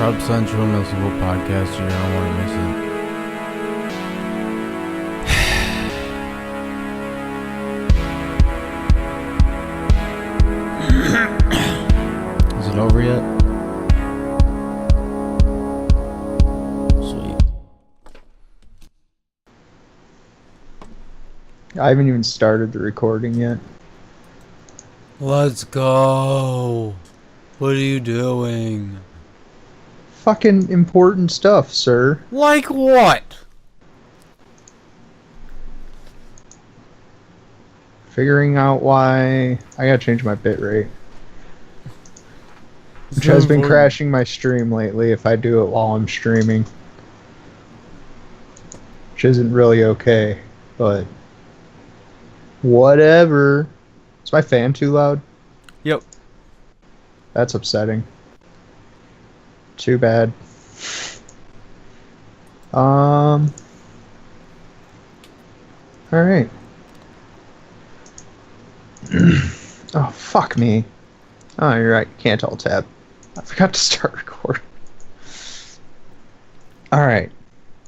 Proud Central Missable Podcast. You're gonna want to miss it. Is it over yet? Sweet. I haven't even started the recording yet. Let's go. What are you doing? Fucking important stuff, sir. Like what? Figuring out why I gotta change my bitrate. Which has been crashing my stream lately if I do it while I'm streaming. Which isn't really okay, but whatever. Is my fan too loud? Yep. That's upsetting. Too bad. Alright. Oh, fuck me. Oh, you're right. Can't alt tab. I forgot to start recording. Alright.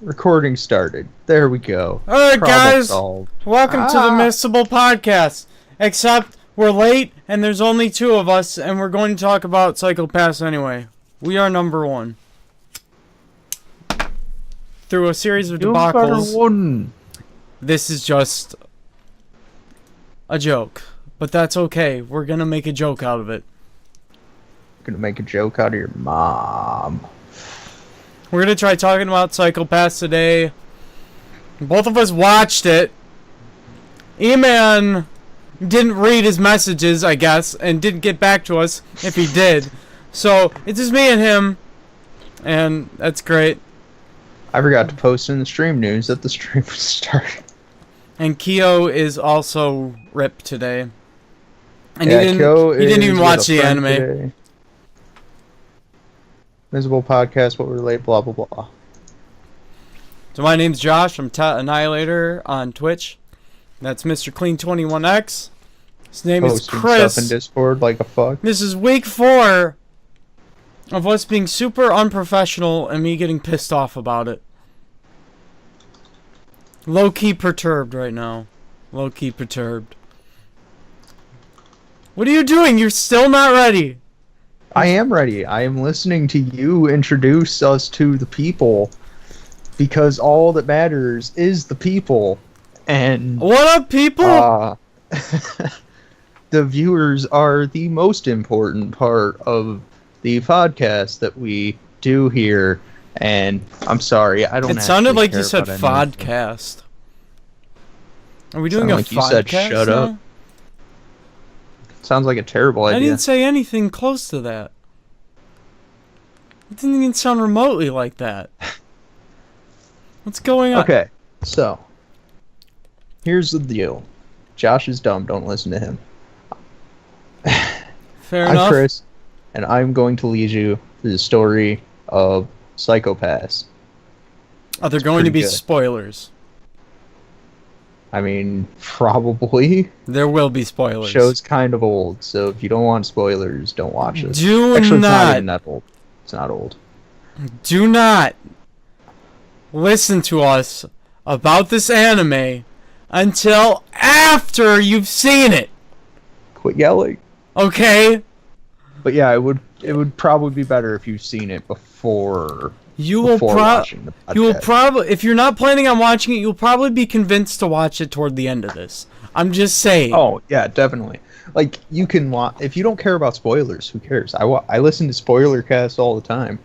Recording started. There we go. Alright, Problem guys. solved. Welcome to the Missable Podcast. Except we're late and there's only two of us and we're going to talk about Psychopaths anyway. We are number one. Through a series of debacles, this is just a joke. But that's okay. We're going to make a joke out of it. Gonna make a joke out of your mom. We're going to try talking about Psychopaths today. Both of us watched it. E-Man didn't read his messages, I guess, and didn't get back to us if he did. So, it's just me and him, and that's great. I forgot to post in the stream news that the stream was starting. And Kyo is also ripped today. And yeah, he didn't even watch the anime. Today. Missable Podcast, what we're late, blah, blah, blah. So my name's Josh, I'm Tat Annihilator on Twitch. That's Mr. Clean21X. His name is Chris. Stuff in Discord like a fuck. This is week 4 of us being super unprofessional and me getting pissed off about it. Low-key perturbed right now. Low-key perturbed. What are you doing? You're still not ready. I am ready. I am listening to you introduce us to the people. Because all that matters is the people. And what up, people? The viewers are the most important part of the podcast that we do here. And I'm sorry, I don't. It sounded like you said podcast. Are we doing a like podcast? You said shut now? up. Sounds like a terrible idea. I didn't say anything close to that. It didn't even sound remotely like that. What's going on? Okay, so here's the deal. Josh is dumb. Don't listen to him. Fair enough. I'm Chris, and I'm going to lead you through the story of Psychopaths. Are there going to be spoilers? I mean, probably. There will be spoilers. Show's kind of old, so if you don't want spoilers, don't watch it. Do Actually, not. It's not even that old. It's not old. Do not listen to us about this anime until after you've seen it. Quit yelling. Okay? But yeah, it would probably be better if you've seen it before. You will probably, if you're not planning on watching it, you'll probably be convinced to watch it toward the end of this. I'm just saying. Oh yeah, definitely. Like you can watch if you don't care about spoilers. Who cares? I listen to spoiler casts all the time.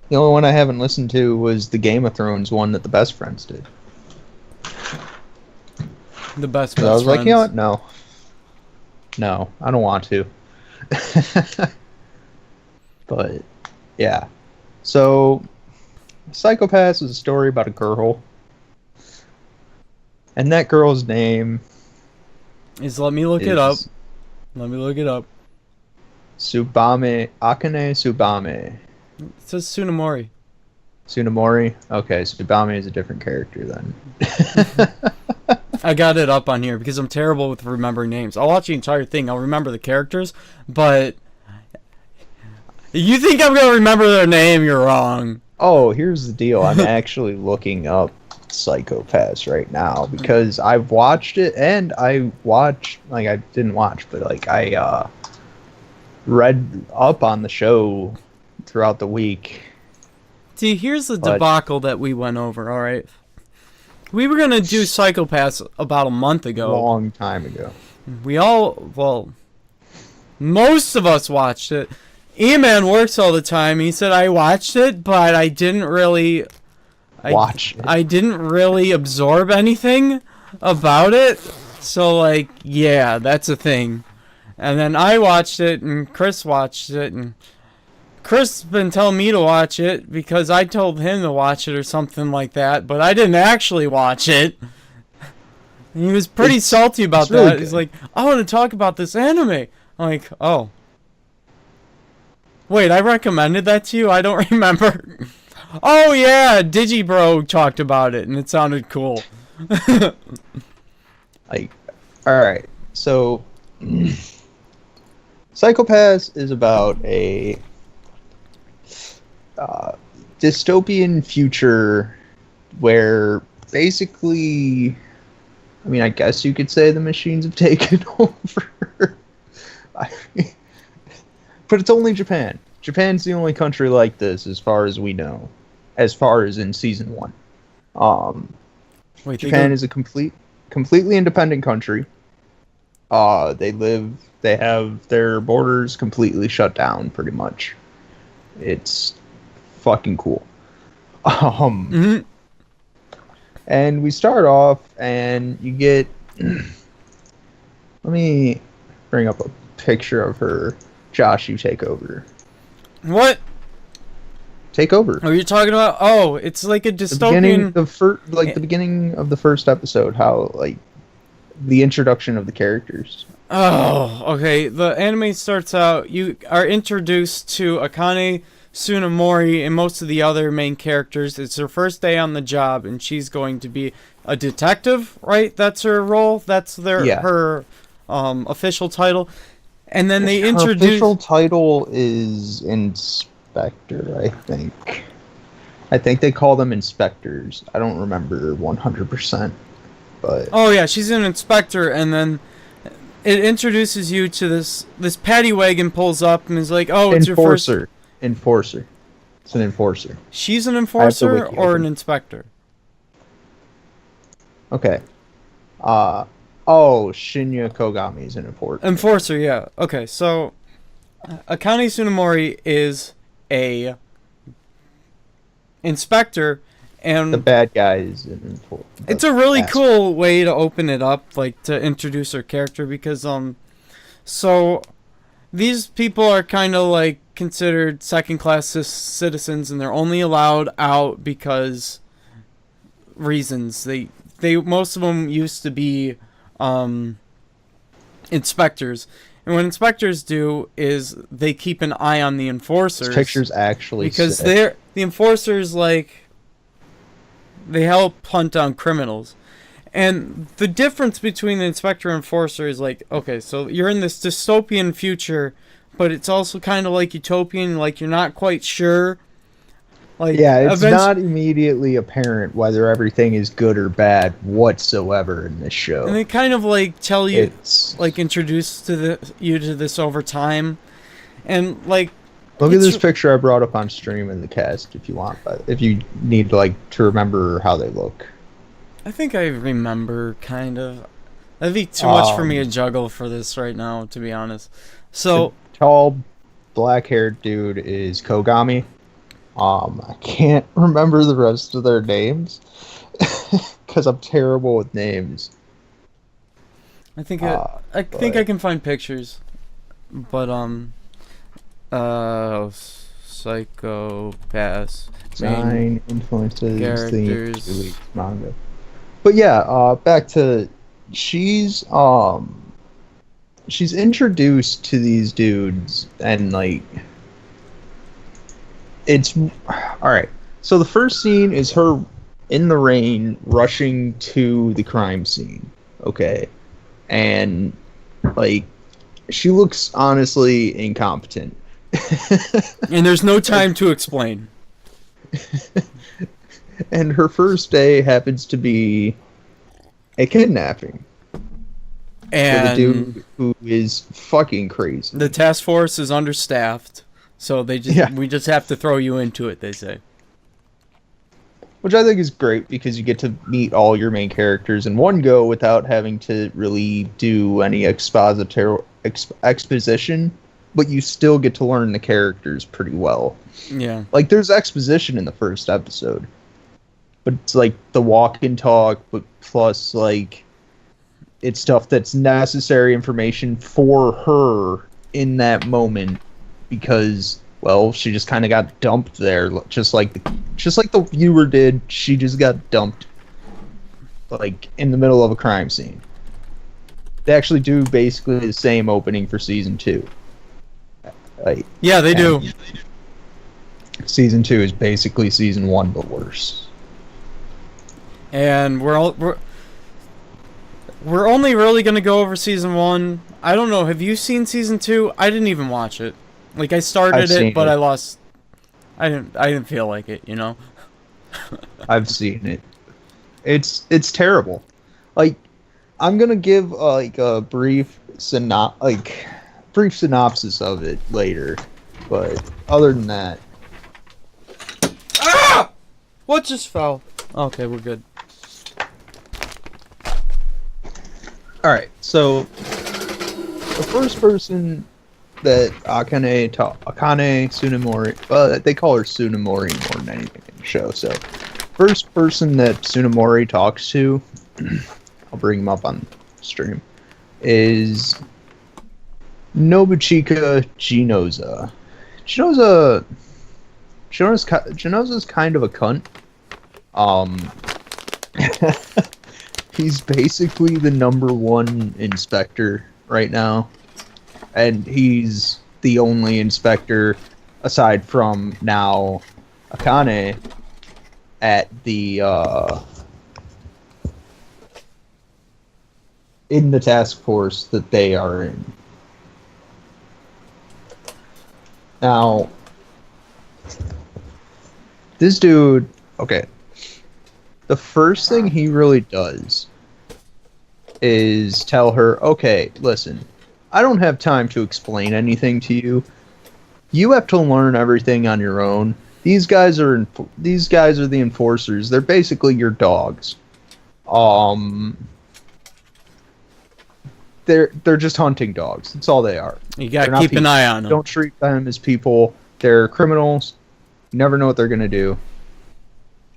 The only one I haven't listened to was the Game of Thrones one that the Best Friends did. The best So I was friends. like, you know what? No, I don't want to. But yeah. So, Psychopaths is a story about a girl. And that girl's name let me look it up. Let me look it up. Akane Tsubame. It says Tsunemori. Tsunemori? Okay, Tsubame is a different character then. I got it up on here because I'm terrible with remembering names. I'll watch the entire thing. I'll remember the characters, but You think I'm gonna remember their name? You're wrong. Oh, here's the deal. I'm actually looking up Psycho Pass right now because I've watched it and I didn't watch, but like I read up on the show throughout the week. See, here's the debacle that we went over, alright? We were gonna do Psycho Pass about a month ago. Long time ago. Most of us watched it. E-Man works all the time. He said I watched it, but I didn't really... I didn't really absorb anything about it. So, like, yeah, that's a thing. And then I watched it, and Chris watched it, and Chris has been telling me to watch it because I told him to watch it or something like that, but I didn't actually watch it. And he was pretty salty about that. Really He's like, I want to talk about this anime. I'm like, oh. Wait, I recommended that to you? I don't remember. Oh yeah, Digibro talked about it and it sounded cool. Like, alright, so Psycho Pass is about a dystopian future where basically, I mean, I guess you could say the machines have taken over. But it's only Japan. Japan's the only country like this as far as we know. As far as in season 1. Japan is a completely independent country. They have their borders completely shut down pretty much. It's fucking cool. And we start off and you get let me bring up a picture of her. Josh, you take over. What? Take over. Are you talking about? Oh, it's like a dystopian. The beginning of the first episode, how like the introduction of the characters. Oh, okay. The anime starts out. You are introduced to Akane Tsunemori and most of the other main characters. It's her first day on the job, and she's going to be a detective, right? That's her role. That's her official title. And then they introduce... Her official title is Inspector, I think. I think they call them inspectors. I don't remember 100%, but... Oh yeah, she's an inspector, and then it introduces you to this paddy wagon pulls up and is like, oh, it's your first... Enforcer. It's an enforcer. She's an enforcer or an inspector? Okay. Shinya Kogami is an enforcer. Enforcer, yeah. Okay, so Akane Tsunemori is a inspector, and the bad guy is an enforcer. It's a really cool way to open it up, like to introduce her character, because so these people are kind of like considered second-class citizens, and they're only allowed out because reasons. They most of them used to be inspectors, and what inspectors do is they keep an eye on the enforcers. This picture's actually because the enforcers, like, they help hunt down criminals. And the difference between the inspector and enforcer is like, okay, so you're in this dystopian future, but it's also kind of like utopian, like you're not quite sure. Like, yeah, it's not immediately apparent whether everything is good or bad whatsoever in this show. And they kind of like tell you, like introduce you to this over time, and like. Look at this picture I brought up on stream in the cast if you want, but if you need like to remember how they look. I think I remember kind of. That'd be too much for me to juggle for this right now, to be honest. So the tall, black-haired dude is Kogami. I can't remember the rest of their names because I'm terrible with names. I think I can find pictures, but Psycho Pass design influences characters, themes, manga. But yeah, back to she's introduced to these dudes and like. It's alright. So the first scene is her in the rain rushing to the crime scene. Okay. And like she looks honestly incompetent. And there's no time to explain. And her first day happens to be a kidnapping. And with a dude who is fucking crazy. The task force is understaffed, so we just have to throw you into it, they say. Which I think is great because you get to meet all your main characters in one go without having to really do any exposition, but you still get to learn the characters pretty well. Yeah. Like, there's exposition in the first episode, but it's like the walk and talk, but plus, like, it's stuff that's necessary information for her in that moment because, well, she just kind of got dumped there, just like the viewer did. She just got dumped, like, in the middle of a crime scene. They actually do basically the same opening for season 2. Yeah, they do. Season 2 is basically season 1, but worse. And we're only really gonna go over season 1. I don't know. Have you seen season 2? I didn't even watch it. Like, I started it, but I lost. I didn't feel like it. You know. I've seen it. It's terrible. Like, I'm gonna give a brief synopsis of it later, but other than that, what just fell? Okay, we're good. All right. So the first person that Akane Tsunemori, they call her Tsunemori more than anything in the show. So first person that Tsunemori talks to, I'll bring him up on stream, is Nobuchika Ginoza. Ginoza's kind of a cunt. He's basically the #1 inspector right now. And he's the only inspector, aside from now Akane, at the in the task force that they are in. Now, this dude, okay, the first thing he really does is tell her, okay, listen, I don't have time to explain anything to you. You have to learn everything on your own. These guys are the enforcers. They're basically your dogs. They're just hunting dogs. That's all they are. You gotta keep an eye on them. Don't treat them as people. They're criminals. You never know what they're gonna do.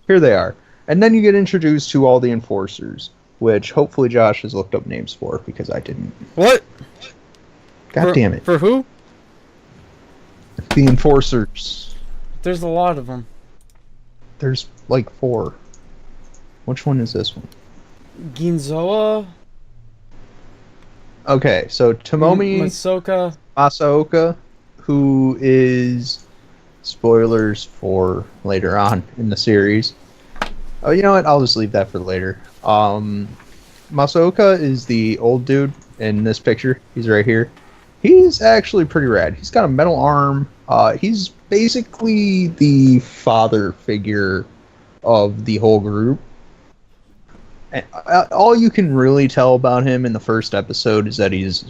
Here they are. And then you get introduced to all the enforcers, which hopefully Josh has looked up names for, because I didn't. What? God damn it. For who? The enforcers. There's a lot of them. There's like 4. Which one is this one? Ginzoa? Okay, so Tomomi Masaoka, who is spoilers for later on in the series. Oh, you know what? I'll just leave that for later. Masaoka is the old dude in this picture. He's right here. He's actually pretty rad. He's got a metal arm. He's basically the father figure of the whole group. And all you can really tell about him in the first episode is that he's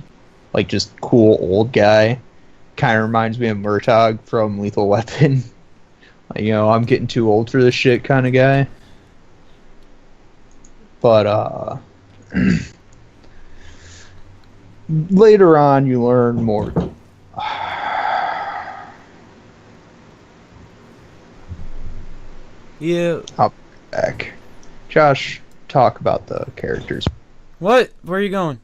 like just cool old guy. Kind of reminds me of Murtaugh from Lethal Weapon. You know, I'm getting too old for this shit kind of guy. But later on, you learn more. Yeah. I'll be back. Josh, talk about the characters. What? Where are you going?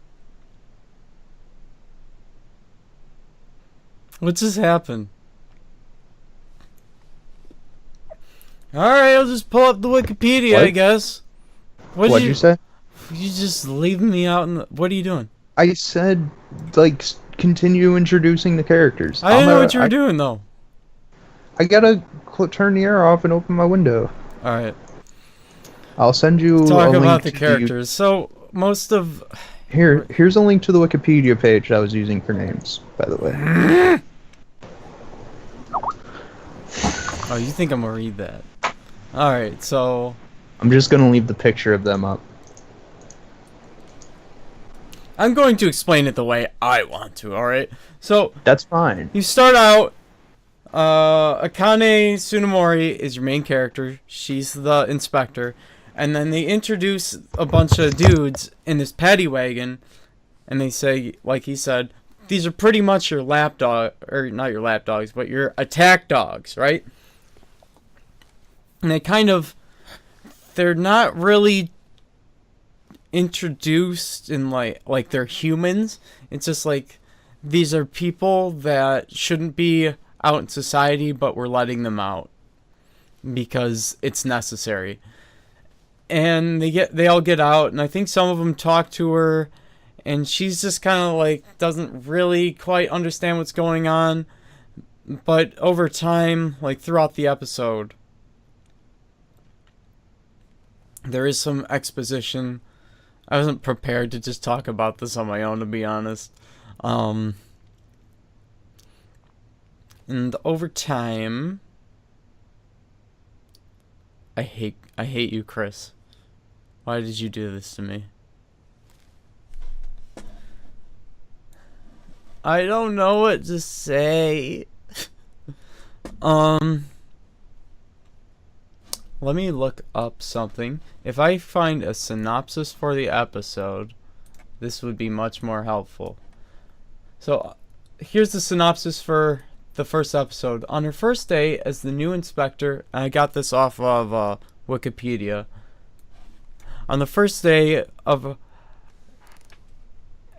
What just happened? Alright, I'll just pull up the Wikipedia, What? I guess. What'd you say? You just leaving me out in the... What are you doing? I said, like, continue introducing the characters. I didn't know what you were doing, though. I gotta turn the air off and open my window. Alright. I'll send you Talk a about link the characters. So, most of... Here's a link to the Wikipedia page I was using for names, by the way. Oh, you think I'm gonna read that? All right, so I'm just gonna leave the picture of them up. I'm going to explain it the way I want to. All right, so That's fine. you start out. Akane Tsunemori is your main character. She's the inspector, and then they introduce a bunch of dudes in this paddy wagon, and they say, like he said, these are pretty much your lapdog, or not your lapdogs, but your attack dogs, right? And they're not really introduced in like they're humans. It's just like these are people that shouldn't be out in society, but we're letting them out because it's necessary. And they all get out, and I think some of them talk to her, and she's just kind of like doesn't really quite understand what's going on. But over time, like throughout the episode, there is some exposition. I wasn't prepared to just talk about this on my own, to be honest. And over time, I hate you, Chris. Why did you do this to me? I don't know what to say. Let me look up something. If I find a synopsis for the episode, this would be much more helpful. So, here's the synopsis for the first episode. On her first day as the new inspector, and I got this off of Wikipedia. On the first day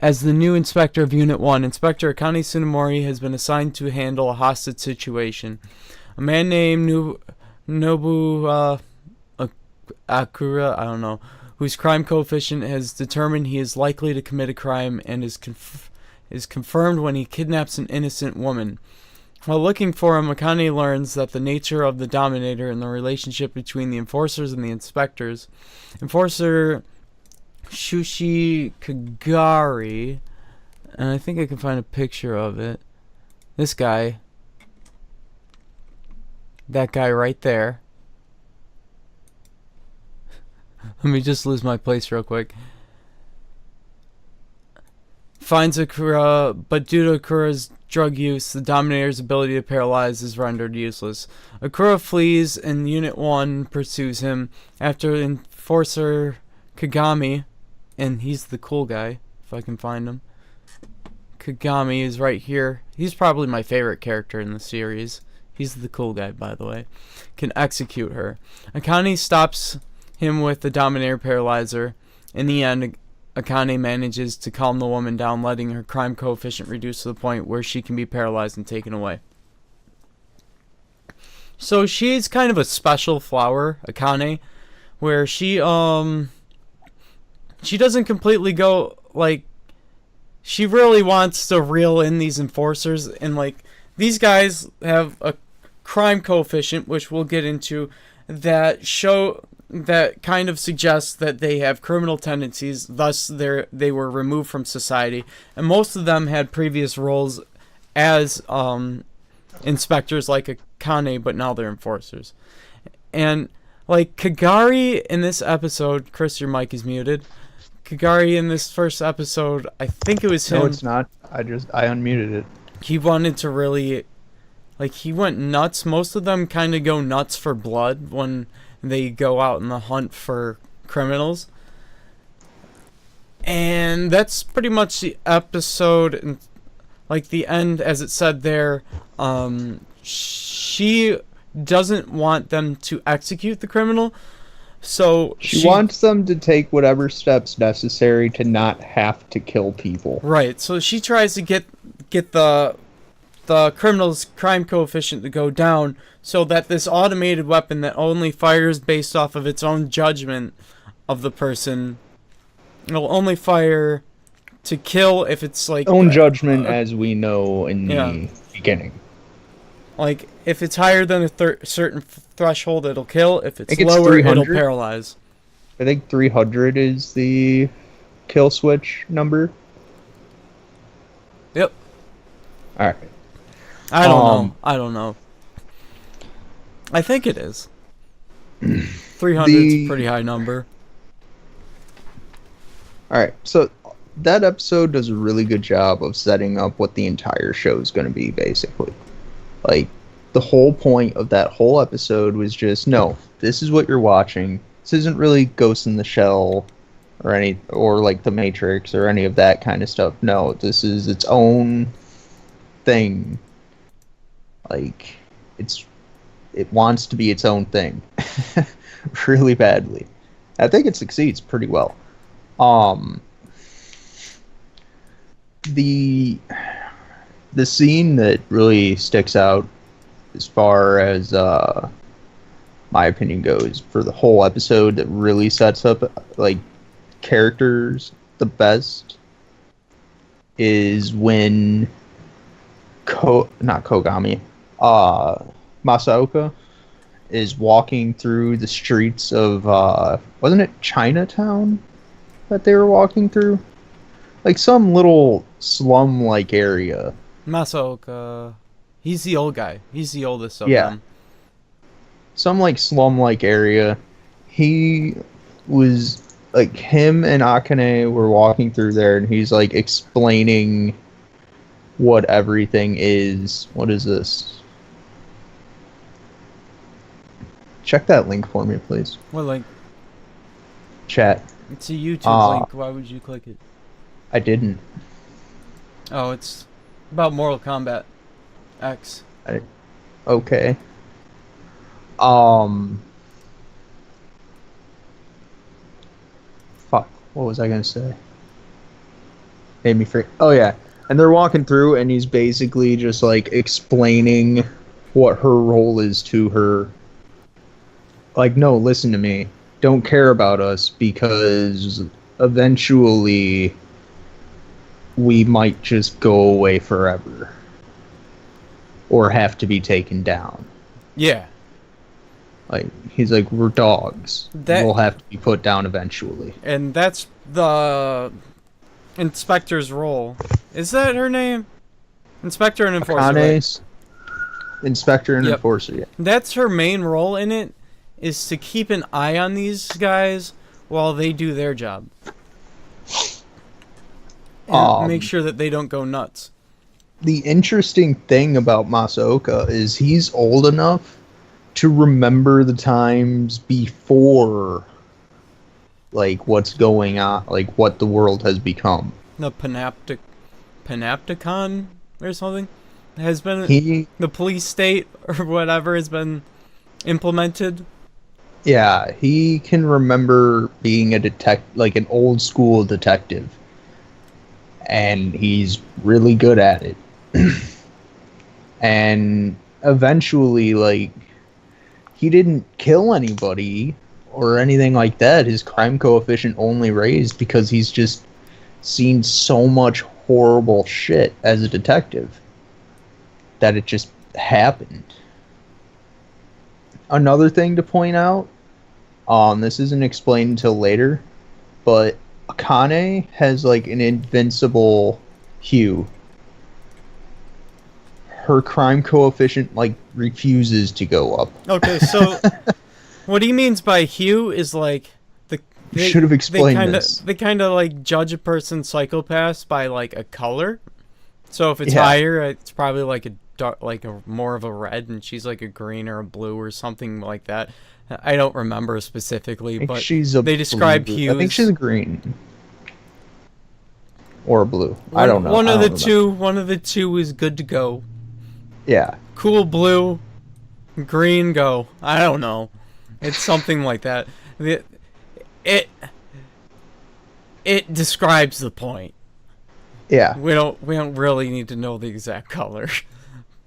as the new inspector of Unit 1, Inspector Akane Tsunemori has been assigned to handle a hostage situation. A man named Nobu Akura, I don't know, whose crime coefficient has determined he is likely to commit a crime and is confirmed when he kidnaps an innocent woman. While looking for him, Akane learns that the nature of the Dominator and the relationship between the enforcers and the inspectors. Enforcer Shushi Kagari, and I think I can find a picture of it. This guy. That guy right there. Let me just lose my place real quick. Finds Akura, but due to Akura's drug use, the Dominator's ability to paralyze is rendered useless. Akura flees and Unit 1 pursues him after Enforcer Kagami, and he's the cool guy, if I can find him. Kagami is right here. He's probably my favorite character in the series. He's the cool guy, by the way. Can execute her. Akane stops him with the Dominator Paralyzer. In the end, Akane manages to calm the woman down, letting her crime coefficient reduce to the point where she can be paralyzed and taken away. So she's kind of a special flower, Akane, where she doesn't completely go, like, she really wants to reel in these enforcers, and like these guys have a crime coefficient, which we'll get into, that kind of suggests that they have criminal tendencies, thus they were removed from society, and most of them had previous roles as inspectors like Akane, but now they're enforcers. And like Kagari in this episode, Chris, your mic is muted. Kagari in this first episode, I think it was him. No, it's not. I unmuted it. He wanted to really, like, he went nuts. Most of them kind of go nuts for blood when they go out in the hunt for criminals. And that's pretty much the episode. And like the end, as it said there, she doesn't want them to execute the criminal. So she wants them to take whatever steps necessary to not have to kill people. Right. So she tries to get the criminal's crime coefficient to go down so that this automated weapon that only fires based off of its own judgment of the person, it'll only fire to kill if it's like own judgment, as we know in the beginning. Like if it's higher than a certain threshold, it'll kill. If it's lower, it'll paralyze. I think 300 is the kill switch number. Yep. All right. I don't know. I think it is. 300 is a pretty high number. Alright, so that episode does a really good job of setting up what the entire show is going to be, basically. Like, the whole point of that whole episode was just, no, this is what you're watching. This isn't really Ghost in the Shell or like The Matrix or any of that kind of stuff. No, this is its own thing. Like, it wants to be its own thing. Really badly. I think it succeeds pretty well. The scene that really sticks out as far as my opinion goes for the whole episode that really sets up like characters the best is when Masaoka is walking through the streets of wasn't it Chinatown that they were walking through? Like some little slum-like area. Masaoka, he's the old guy. He's the oldest of them. Some like slum-like area. He was like, him and Akane were walking through there, and he's like explaining what everything is. What is this? Check that link for me, please. What link? Chat. It's a YouTube link. Why would you click it? I didn't. Oh, it's about Mortal Kombat X. Okay. Fuck. What was I gonna say? Made me freak. Oh yeah. And they're walking through, and he's basically just like explaining what her role is to her. Like, no, listen to me. Don't care about us because eventually we might just go away forever. Or have to be taken down. Yeah. Like, he's like, we're dogs. We'll have to be put down eventually. And that's the inspector's role. Is that her name? Inspector and Enforcer. Akane's Inspector and Enforcer, yeah. That's her main role in it, is to keep an eye on these guys while they do their job. And make sure that they don't go nuts. The interesting thing about Masaoka is he's old enough to remember the times before, like, what's going on, like, what the world has become. The Panopticon or something has been the police state or whatever has been implemented. Yeah, he can remember being like an old school detective, and he's really good at it. And eventually, like, he didn't kill anybody or anything like that. His crime coefficient only raised because he's just seen so much horrible shit as a detective that it just happened. Another thing to point out, this isn't explained until later, but Akane has like an invincible hue. Her crime coefficient like refuses to go up. Okay, so what he means by hue is like they should have explained this. They kind of like judge a person's psychopaths by like a color. So if it's higher, it's probably like a dark, like a more of a red, and she's like a green or a blue or something like that. I don't remember specifically, but they describe hues. I think she's a green or a blue. I don't know. One of the two is good to go. Yeah. Cool blue, green go. I don't know. It's something like that. It describes the point. Yeah. We don't really need to know the exact color.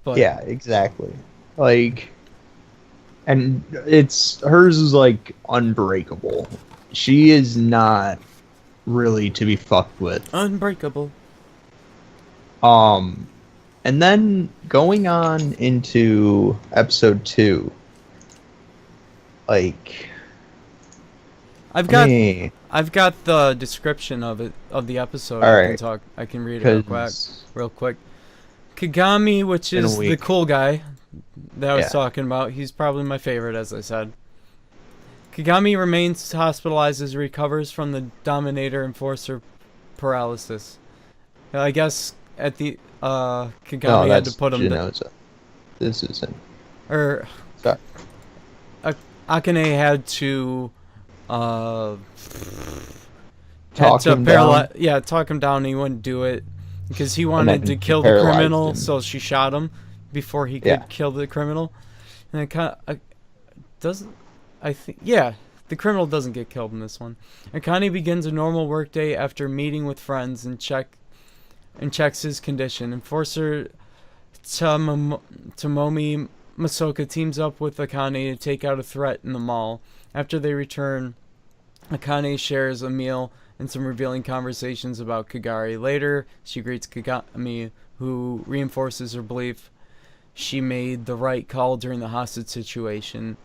But yeah, exactly. Like, and hers is like unbreakable. She is not really to be fucked with. Unbreakable. And then going on into episode 2, like, I've got the description of the episode. All right. I can read it real quick. Kagami, which is the cool guy, that I was talking about. He's probably my favorite, as I said. Kagami remains hospitalized as he recovers from the Dominator Enforcer paralysis. I guess at the Kagami had to put him down. This isn't. Or sorry. Akane had to talk him down. Yeah, talk him down. And he wouldn't do it because he wanted to kill the criminal, so she shot him before he could kill the criminal. And it kind of doesn't. I think the criminal doesn't get killed in this one. Akane begins a normal workday after meeting with friends and checks his condition. Enforcer Tomomi Masoka teams up with Akane to take out a threat in the mall. After they return, Akane shares a meal and some revealing conversations about Kagari. Later, she greets Kagami, who reinforces her belief she made the right call during the hostage situation.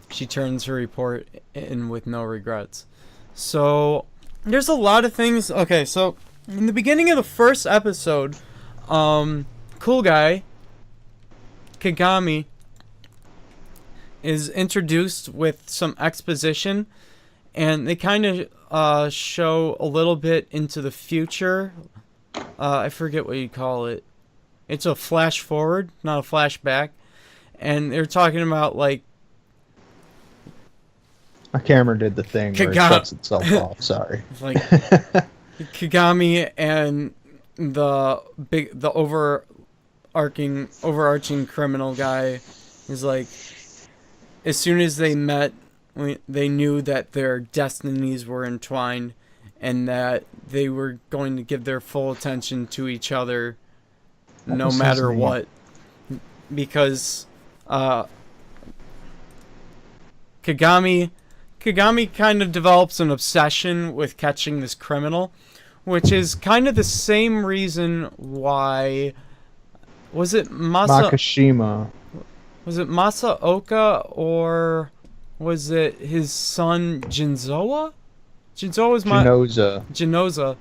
She turns her report in with no regrets. So, there's a lot of things. Okay, so in the beginning of the first episode, cool guy, Kagami, is introduced with some exposition, and they kind of show a little bit into the future. I forget what you call it. It's a flash forward, not a flashback. And they're talking about, like... My camera did the thing where it shuts itself off, sorry. Like, Kagami and the overarching criminal guy is like... As soon as they met, they knew that their destinies were entwined and that they were going to give their full attention to each other no matter what. Because Kagami kind of develops an obsession with catching this criminal, which is kind of the same reason why... Was it Makishima? Was it Masaoka or was it his son Jinzoa? Genoza.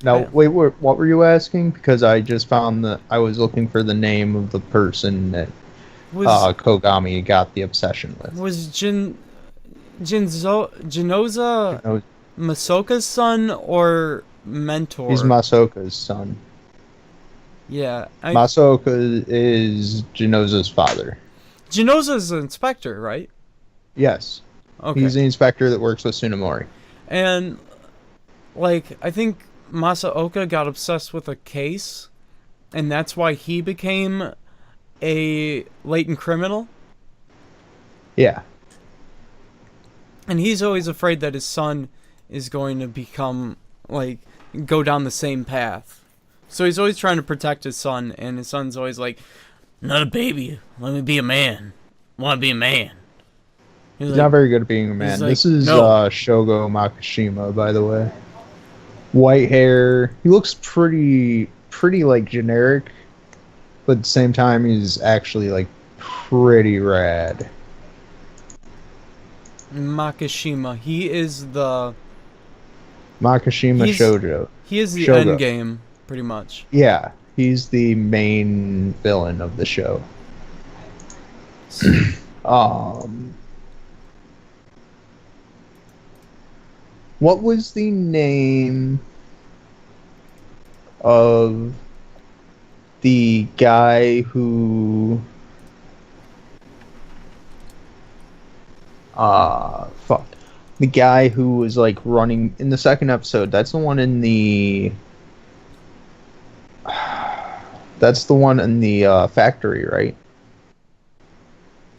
No, wait, what were you asking? Because I just found that I was looking for the name of the person that Kogami got the obsession with. Was Genoza Masoka's son or mentor? He's Masoka's son. Yeah. Masoka is Genoza's father. Genoza's an inspector, right? Yes. Okay. He's the inspector that works with Tsunemori. And, like, I think Masaoka got obsessed with a case, and that's why he became a latent criminal. Yeah. And he's always afraid that his son is going to become, like, go down the same path. So he's always trying to protect his son, and his son's always like, not a baby, let me be a man. I want to be a man. He's like, not very good at being a man. This is Shogo Makishima, by the way. White hair. He looks pretty like generic, but at the same time he's actually like pretty rad. Makishima. He is the Makishima Shoujo. He is the end game, pretty much. Yeah, he's the main villain of the show. What was the name of the guy who... The guy who was, like, running... In the second episode, that's the one in the... That's the one in the factory, right?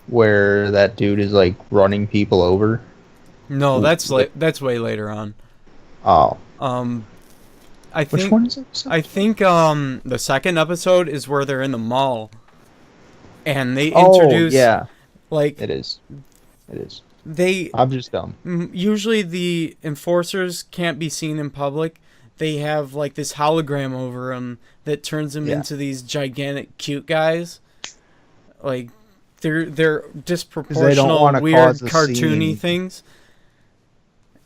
Where that dude is, like, running people over. No, that's way later on. Oh. I think, which one is it? I think the second episode is where they're in the mall, and they introduce. Oh yeah. Like it is. I'm just dumb. Usually the enforcers can't be seen in public. They have like this hologram over them that turns them into these gigantic cute guys. Like they're disproportional, weird, cartoony things.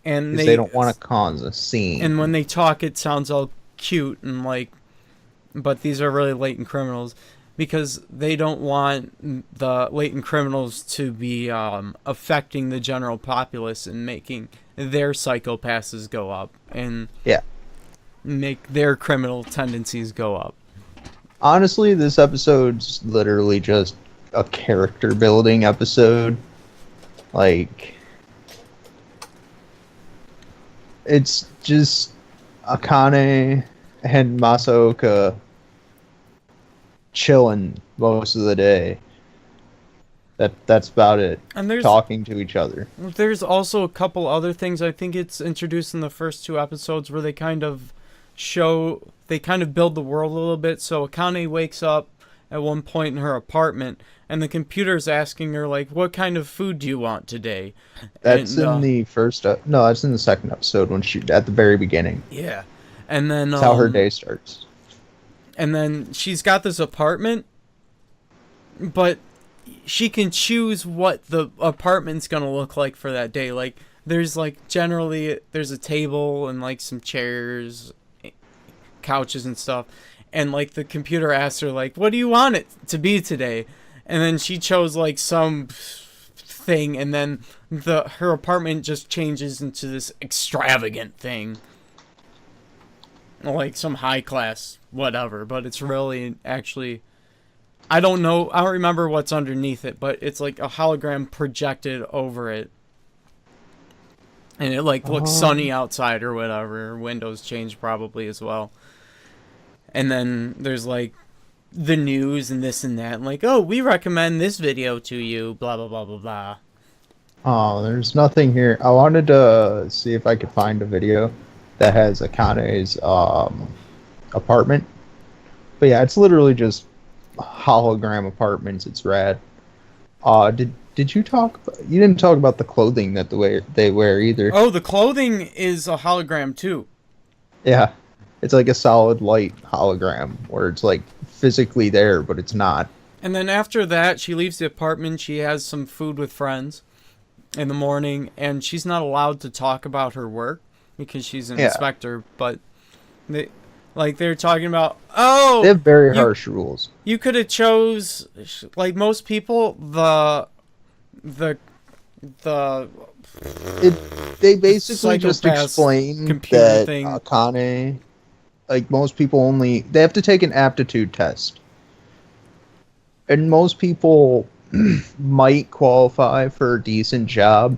And they don't want to cause a scene. And when they talk, it sounds all cute and like, but these are really latent criminals. because they don't want the latent criminals to be affecting the general populace and making their psychopasses go up and make their criminal tendencies go up. Honestly, this episode's literally just a character building episode. Like, it's just Akane and Masaoka chilling most of the day. That's about it. And there's talking to each other. There's also a couple other things. I think it's introduced in the first 2 episodes where they kind of build the world a little bit. So Akane wakes up at one point in her apartment, and the computer's asking her, like, what kind of food do you want today? That's in the first... no, that's in the second episode, when she at the very beginning. Yeah. And then... That's how her day starts. And then she's got this apartment, but she can choose what the apartment's going to look like for that day. Like, there's, like, generally, there's a table and, like, some chairs, couches and stuff. And, like, the computer asks her, like, what do you want it to be today? And then she chose, like, some thing, and then her apartment just changes into this extravagant thing. Like, some high-class whatever, but it's really, actually... I don't know, I don't remember what's underneath it, but it's, like, a hologram projected over it. And it, like, looks sunny outside or whatever. Windows change probably as well. And then there's, like, the news and this and that. And like, oh, we recommend this video to you, blah, blah, blah, blah, blah. Oh, there's nothing here. I wanted to see if I could find a video that has Akane's apartment. But yeah, it's literally just hologram apartments. It's rad. Did you talk... You didn't talk about the clothing that they wear either. Oh, the clothing is a hologram too. Yeah. It's like a solid light hologram where it's like physically there, but it's not. And then after that, she leaves the apartment. She has some food with friends in the morning, and she's not allowed to talk about her work because she's an inspector. But they're talking about, oh, they have very harsh rules. You could have chose, like most people, they basically just explain that thing. Akane, like most people they have to take an aptitude test. And most people might qualify for a decent job,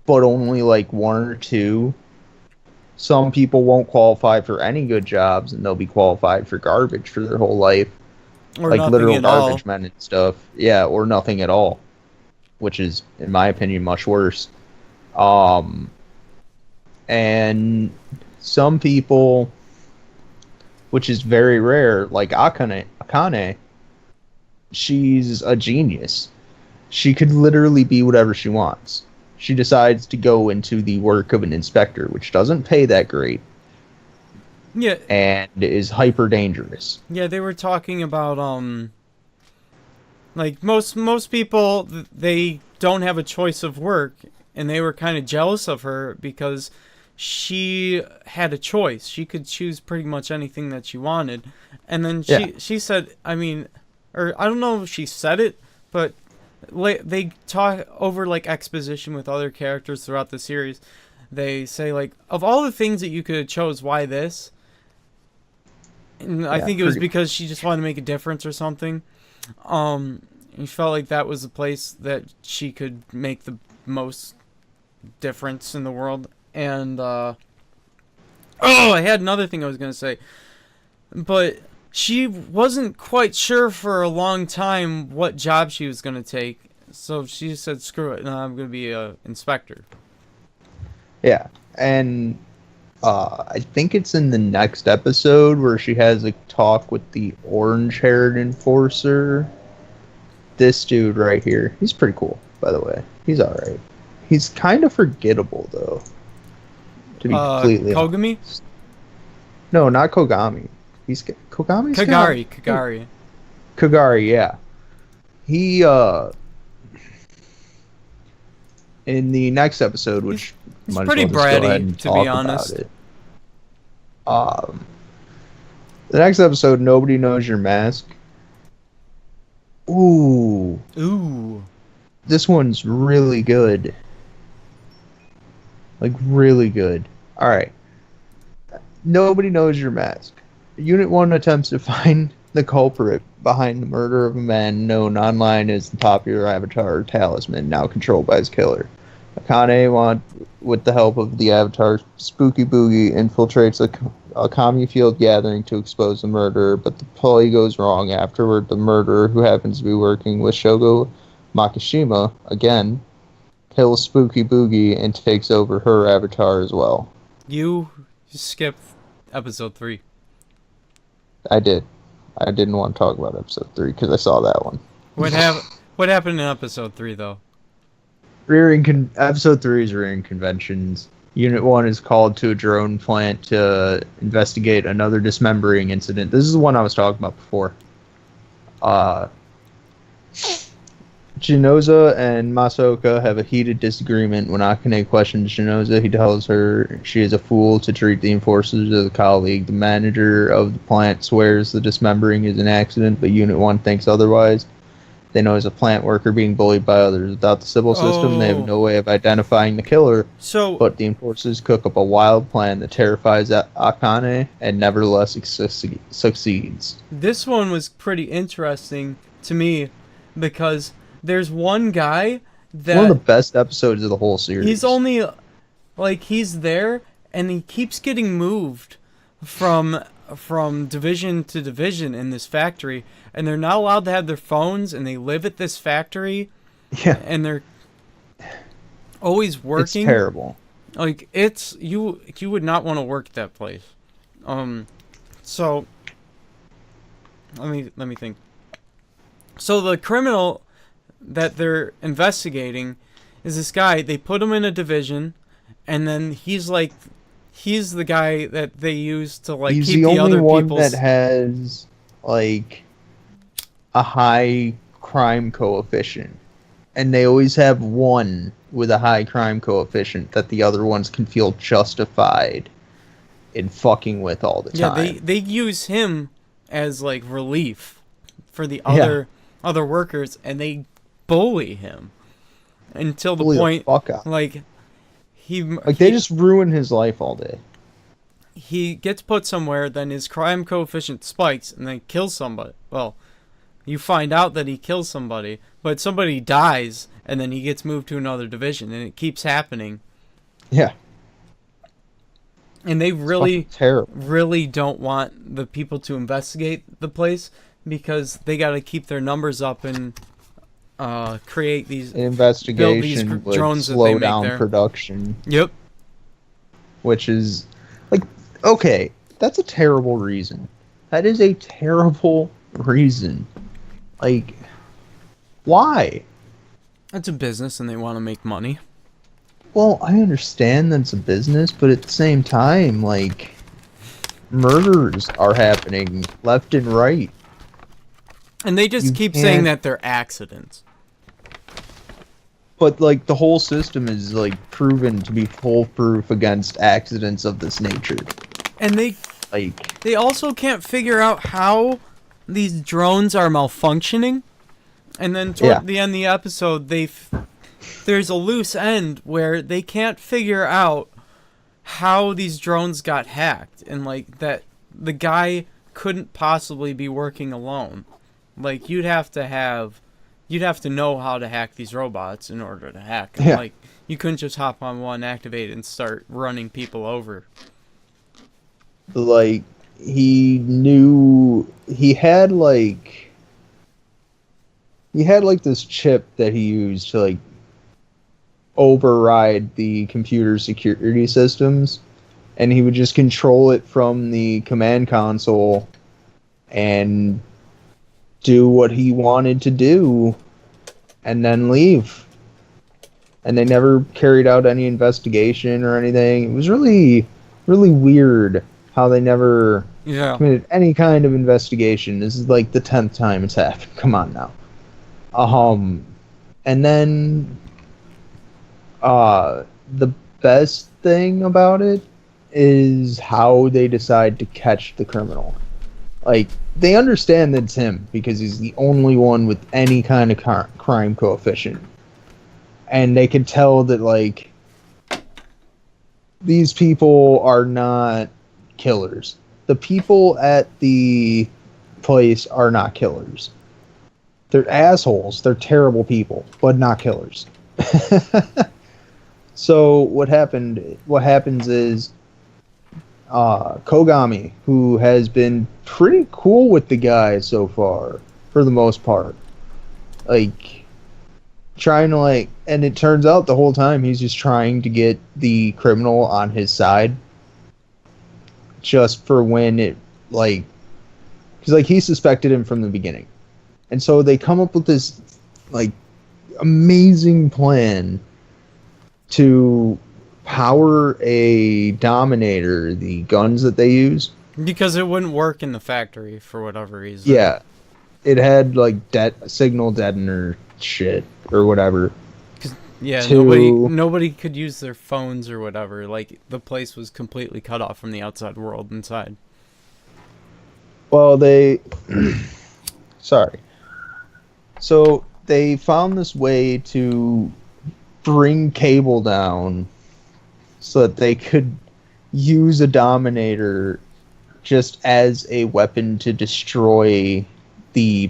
but only like 1 or 2. Some people won't qualify for any good jobs, and they'll be qualified for garbage for their whole life. Or like literal garbage all. men and stuff. Yeah, or nothing at all. Which is, in my opinion, much worse. And some people, which is very rare, like Akane, she's a genius. She could literally be whatever she wants. She decides to go into the work of an inspector, which doesn't pay that great. Yeah. And is hyper dangerous. Yeah, they were talking about like most people, they don't have a choice of work, and they were kind of jealous of her because she had a choice. She could choose pretty much anything that she wanted. And then she said, I mean, or I don't know if she said it, but they talk over like exposition with other characters throughout the series. They say like, of all the things that you could have chose, why this? And I think it was because she just wanted to make a difference or something. She felt like that was the place that she could make the most difference in the world. And I had another thing I was gonna say, but she wasn't quite sure for a long time what job she was gonna take. So she said, "Screw it, no, I'm gonna be a inspector." Yeah, and I think it's in the next episode where she has a talk with the orange-haired enforcer. This dude right here. He's pretty cool, by the way. He's alright. He's kind of forgettable, though. To be completely Kogami? honest. No, not Kogami. He's Kogami's Kagari. Kagari, yeah. He, in the next episode, which he's pretty bratty, to be honest. The next episode, Nobody Knows Your Mask. Ooh. Ooh. This one's really good. Like, really good. Alright. Nobody knows your mask. Unit 1 attempts to find the culprit behind the murder of a man known online as the popular avatar Talisman, now controlled by his killer. Akane, with the help of the avatar Spooky Boogie, infiltrates a commune field gathering to expose the murderer, but the play goes wrong. Afterward, the murderer, who happens to be working with Shogo Makishima, again, kills Spooky Boogie and takes over her avatar as well. You skipped episode 3. I did. I didn't want to talk about episode 3 because I saw that one. What happened in episode 3, though? Episode 3 is rearing conventions. Unit 1 is called to a drone plant to investigate another dismembering incident. This is the one I was talking about before. Shinoza and Masaoka have a heated disagreement. When Akane questions Shinoza, he tells her she is a fool to treat the enforcers as a colleague. The manager of the plant swears the dismembering is an accident, but Unit 1 thinks otherwise. They know as a plant worker being bullied by others. Without the civil system, they have no way of identifying the killer. But the enforcers cook up a wild plan that terrifies Akane and nevertheless succeeds. This one was pretty interesting to me because there's one guy that... one of the best episodes of the whole series. He's only... he's there, and he keeps getting moved from division to division in this factory, and they're not allowed to have their phones, and they live at this factory, and they're always working. It's terrible. Like, it's you would not want to work at that place. So let me think. So the criminal that they're investigating is this guy. They put him in a division, and then he's the guy that they use to he's keep the other one people's... that has a high crime coefficient, and they always have one with a high crime coefficient that the other ones can feel justified in fucking with all the time. Yeah, they use him as relief for the other workers, and they bully him until the point they just ruin his life all day. He gets put somewhere, then his crime coefficient spikes, and then kills somebody. Well, you find out that he kills somebody, but somebody dies, and then he gets moved to another division, and it keeps happening. Yeah. And they really don't want the people to investigate the place, because they got to keep their numbers up and create these... investigation build these would drones slow that they make down there. production. Yep. Which is... okay, that's a terrible reason. That is a terrible reason. Why? It's a business and they want to make money. Well, I understand that it's a business, but at the same time, murders are happening left and right. And they just keep saying that they're accidents. But, the whole system is, proven to be foolproof against accidents of this nature. And they also can't figure out how these drones are malfunctioning. And then toward the end of the episode, there's a loose end where they can't figure out how these drones got hacked. And, that the guy couldn't possibly be working alone. You'd have to know how to hack these robots in order to hack them. Yeah. You couldn't just hop on one, activate it, and start running people over. He knew he had this chip that he used to override the computer security systems, and he would just control it from the command console and do what he wanted to do and then leave. And they never carried out any investigation or anything. It was really, really weird how they never committed any kind of investigation. This is the 10th time it's happened. Come on now. And then the best thing about it is how they decide to catch the criminal. Like, they understand that it's him because he's the only one with any kind of crime coefficient. And they can tell that, like, these people are not killers. The people at the place are not killers. They're assholes. They're terrible people, but not killers. So what happens is Kogami, who has been pretty cool with the guy so far, for the most part, like, trying to, like, and it turns out the whole time he's just trying to get the criminal on his side, just for when it, like, because, like, he suspected him from the beginning, and so they come up with this, like, amazing plan to power a Dominator, the guns that they use. Because it wouldn't work in the factory for whatever reason. Yeah. It had, like, signal deadener shit, or whatever. Yeah, nobody could use their phones or whatever. Like, the place was completely cut off from the outside world inside. Well, sorry. So, they found this way to bring cable down so that they could use a Dominator just as a weapon to destroy the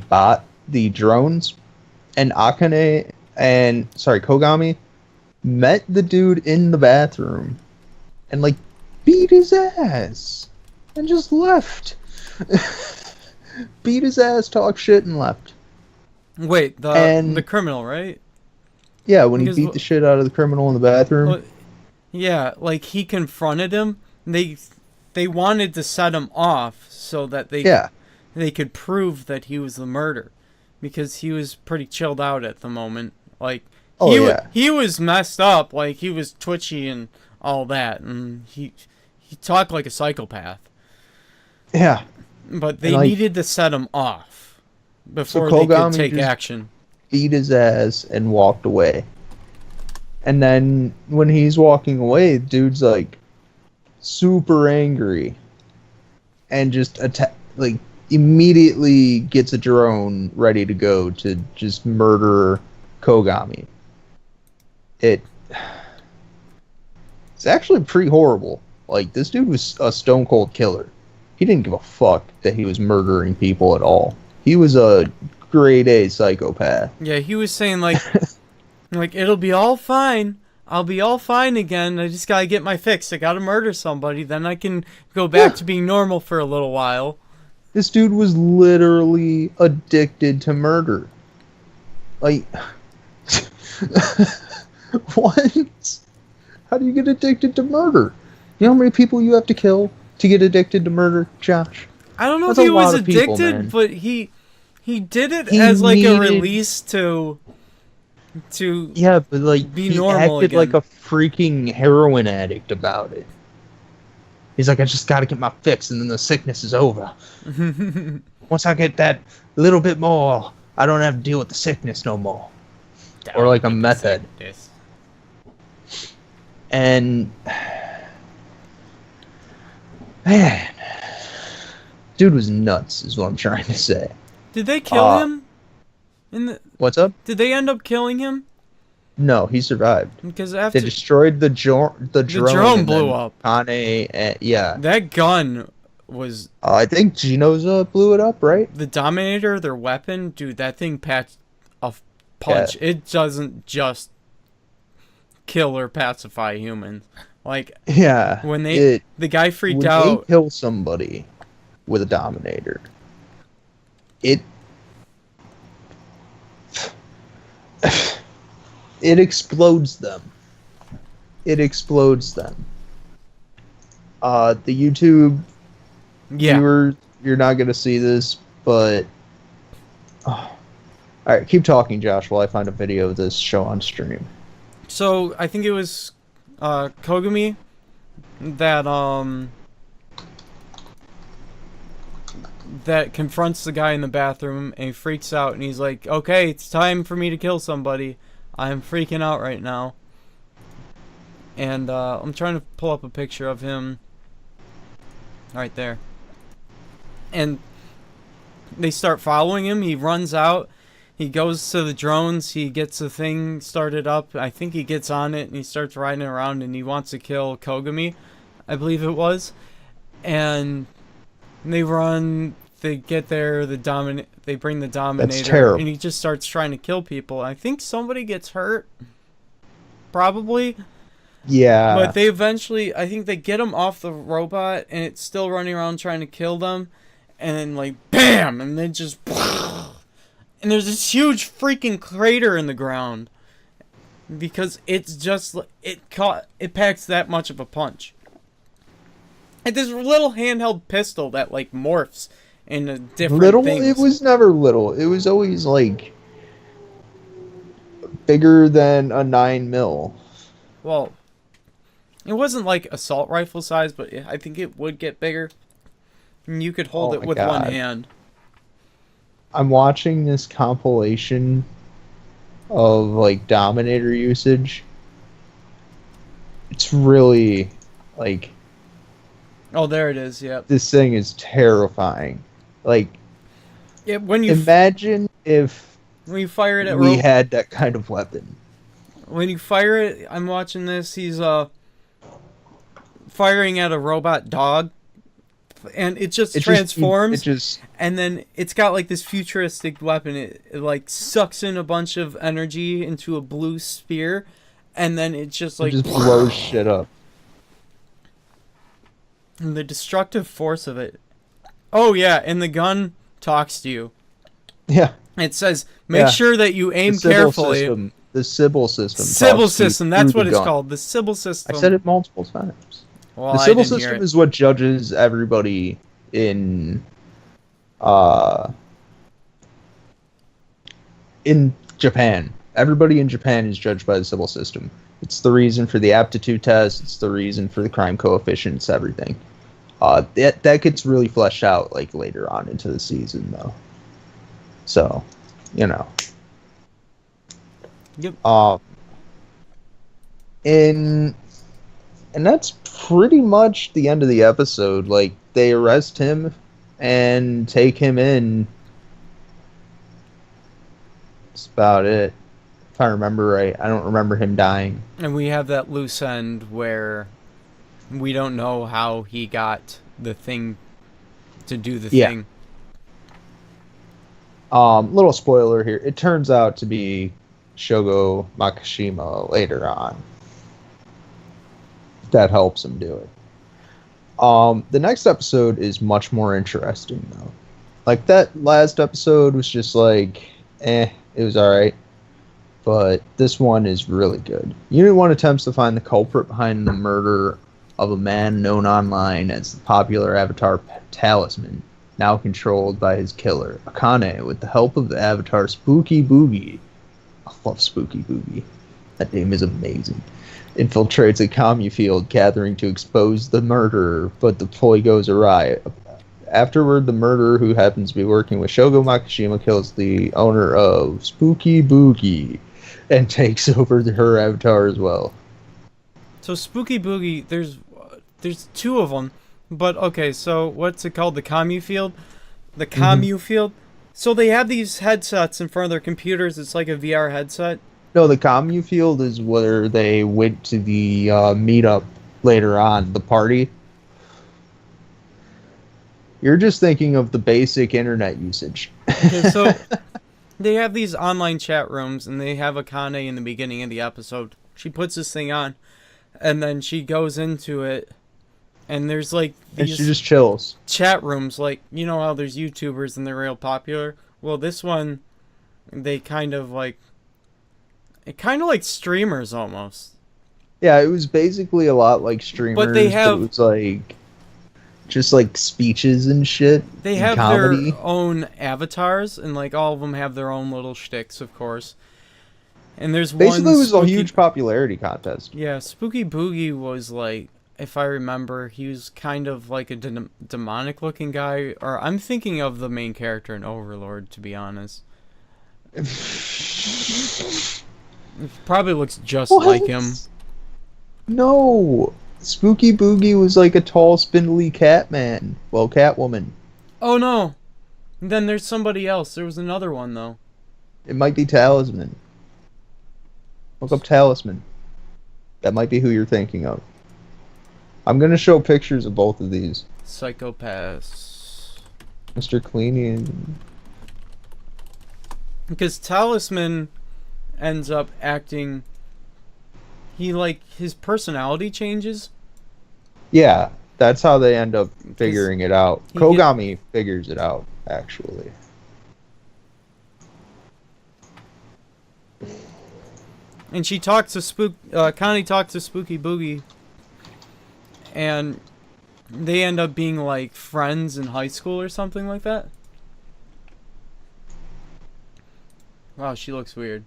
drones. And Kogami met the dude in the bathroom and, like, beat his ass and just left. Beat his ass, talk shit, and left. Wait, the criminal, right? Yeah, when he beat the shit out of the criminal in the bathroom. Well, yeah, like, he confronted him. They wanted to set him off so that they could prove that he was the murderer, because he was pretty chilled out at the moment. Like, he was messed up. Like, he was twitchy and all that, and he talked like a psychopath. Yeah, but they needed to set him off before they could take action. Beat his ass and walked away. And then when he's walking away, dude's, like, super angry and just immediately gets a drone ready to go to just murder Kogami. It's actually pretty horrible. Like, this dude was a stone cold killer. He didn't give a fuck that he was murdering people at all. He was a grade A psychopath. Yeah, he was saying, like, like, it'll be all fine. I'll be all fine again. I just gotta get my fix. I gotta murder somebody. Then I can go back to being normal for a little while. This dude was literally addicted to murder. Like, what? How do you get addicted to murder? You know how many people you have to kill to get addicted to murder, Josh? I don't know if he was addicted, but he did it as, like, a release to yeah, but, like, be he normal acted again. like a freaking heroin addict about it. He's like, I just gotta get my fix and then the sickness is over. Once I get that little bit more, I don't have to deal with the sickness no more. Or like a meth head. And man, dude was nuts is what I'm trying to say. Did they kill him? What's up? Did they end up killing him? No, he survived. Because after they destroyed the drone blew up. Yeah. That gun was. I think Genos blew it up, right? The Dominator, their weapon, dude. That thing packed a punch. Yeah. It doesn't just kill or pacify humans. Like, yeah, when the guy freaked out. When they kill somebody with a Dominator, it explodes them. It explodes them. The YouTube viewers, you're not gonna see this, but all right, keep talking, Josh, while I find a video of this show on stream. So I think it was Kogami that confronts the guy in the bathroom, and he freaks out, and he's like, okay, it's time for me to kill somebody. I'm freaking out right now. And I'm trying to pull up a picture of him right there. And they start following him. He runs out. He goes to the drones. He gets the thing started up. I think he gets on it and he starts riding around and he wants to kill Kogami, I believe it was. And they run. They get there. They bring the Dominator. That's terrible. And he just starts trying to kill people. I think somebody gets hurt. Probably. Yeah. But they eventually, I think they get him off the robot, and it's still running around trying to kill them, and then like BAM, and then just, and there's this huge freaking crater in the ground, because it's just it packs that much of a punch. And this little handheld pistol that like morphs into different things. It was never little. It was always like bigger than a 9mm. Well, it wasn't like assault rifle size, but I think it would get bigger. And you could hold it with one hand. I'm watching this compilation of like Dominator usage. It's really like... Oh, there it is, yep. This thing is terrifying. Like, yeah, when you imagine if when you fire it at we had that kind of weapon. When you fire it, I'm watching this, he's firing at a robot dog, and it just transforms, and then it's got like this futuristic weapon. It like sucks in a bunch of energy into a blue spear, and then it just like blows shit up. And the destructive force of it. Oh yeah, and the gun talks to you. Yeah. It says, make sure that you aim carefully. The Missable system. Missable system, that's what it's called. The Missable system. I said it multiple times. Well, the Missable system is what judges everybody in Japan. Everybody in Japan is judged by the Missable system. It's the reason for the aptitude test. It's the reason for the crime coefficients. Everything. That gets really fleshed out like later on into the season, though. So, you know. Yep. And that's pretty much the end of the episode. Like, they arrest him and take him in. That's about it. If I remember right. I don't remember him dying. And we have that loose end where we don't know how he got the thing to do the thing. Little spoiler here. It turns out to be Shogo Makishima later on. That helps him do it. The next episode is much more interesting, though. Like, that last episode was just like, it was alright. But this one is really good. Unit 1 attempts to find the culprit behind the murder of a man known online as the popular avatar Talisman, now controlled by his killer, Akane, with the help of the avatar Spooky Boogie. I love Spooky Boogie. That name is amazing. Infiltrates a commune field, gathering to expose the murderer, but the ploy goes awry. Afterward, the murderer, who happens to be working with Shogo Makishima, kills the owner of Spooky Boogie and takes over her avatar as well. So Spooky Boogie, there's two of them, but okay, so what's it called? The commune field? The commune field? So they have these headsets in front of their computers. It's like a VR headset. No, the commune field is where they went to the meetup later on, the party. You're just thinking of the basic internet usage. Okay, so they have these online chat rooms, and they have Akane in the beginning of the episode. She puts this thing on, and then she goes into it, and there's like these and she just chills. Chat rooms, like, you know how there's YouTubers and they're real popular? Well, this one, they kind of like streamers almost. Yeah, it was basically a lot like streamers, but it was like just like speeches and shit. They have comedy. Their own avatars, and like all of them have their own little shticks, of course. And there's basically it was a huge popularity contest. Yeah, Spooky Boogie was like, if I remember, he was kind of like a demonic looking guy, or I'm thinking of the main character in Overlord, to be honest. It probably looks just like him. No, Spooky Boogie was like a tall, spindly cat man. Well, Catwoman. Oh no, And then there's somebody else. There was another one, though. It might be Talisman. Look up Talisman. That might be who you're thinking of. I'm going to show pictures of both of these. Psychopaths. Mr. Cleanian. Because Talisman ends up acting... his personality changes. Yeah, that's how they end up figuring it out. Kogami figures it out, actually. And she talks to Connie talks to Spooky Boogie. And they end up being like friends in high school or something like that. Wow, she looks weird.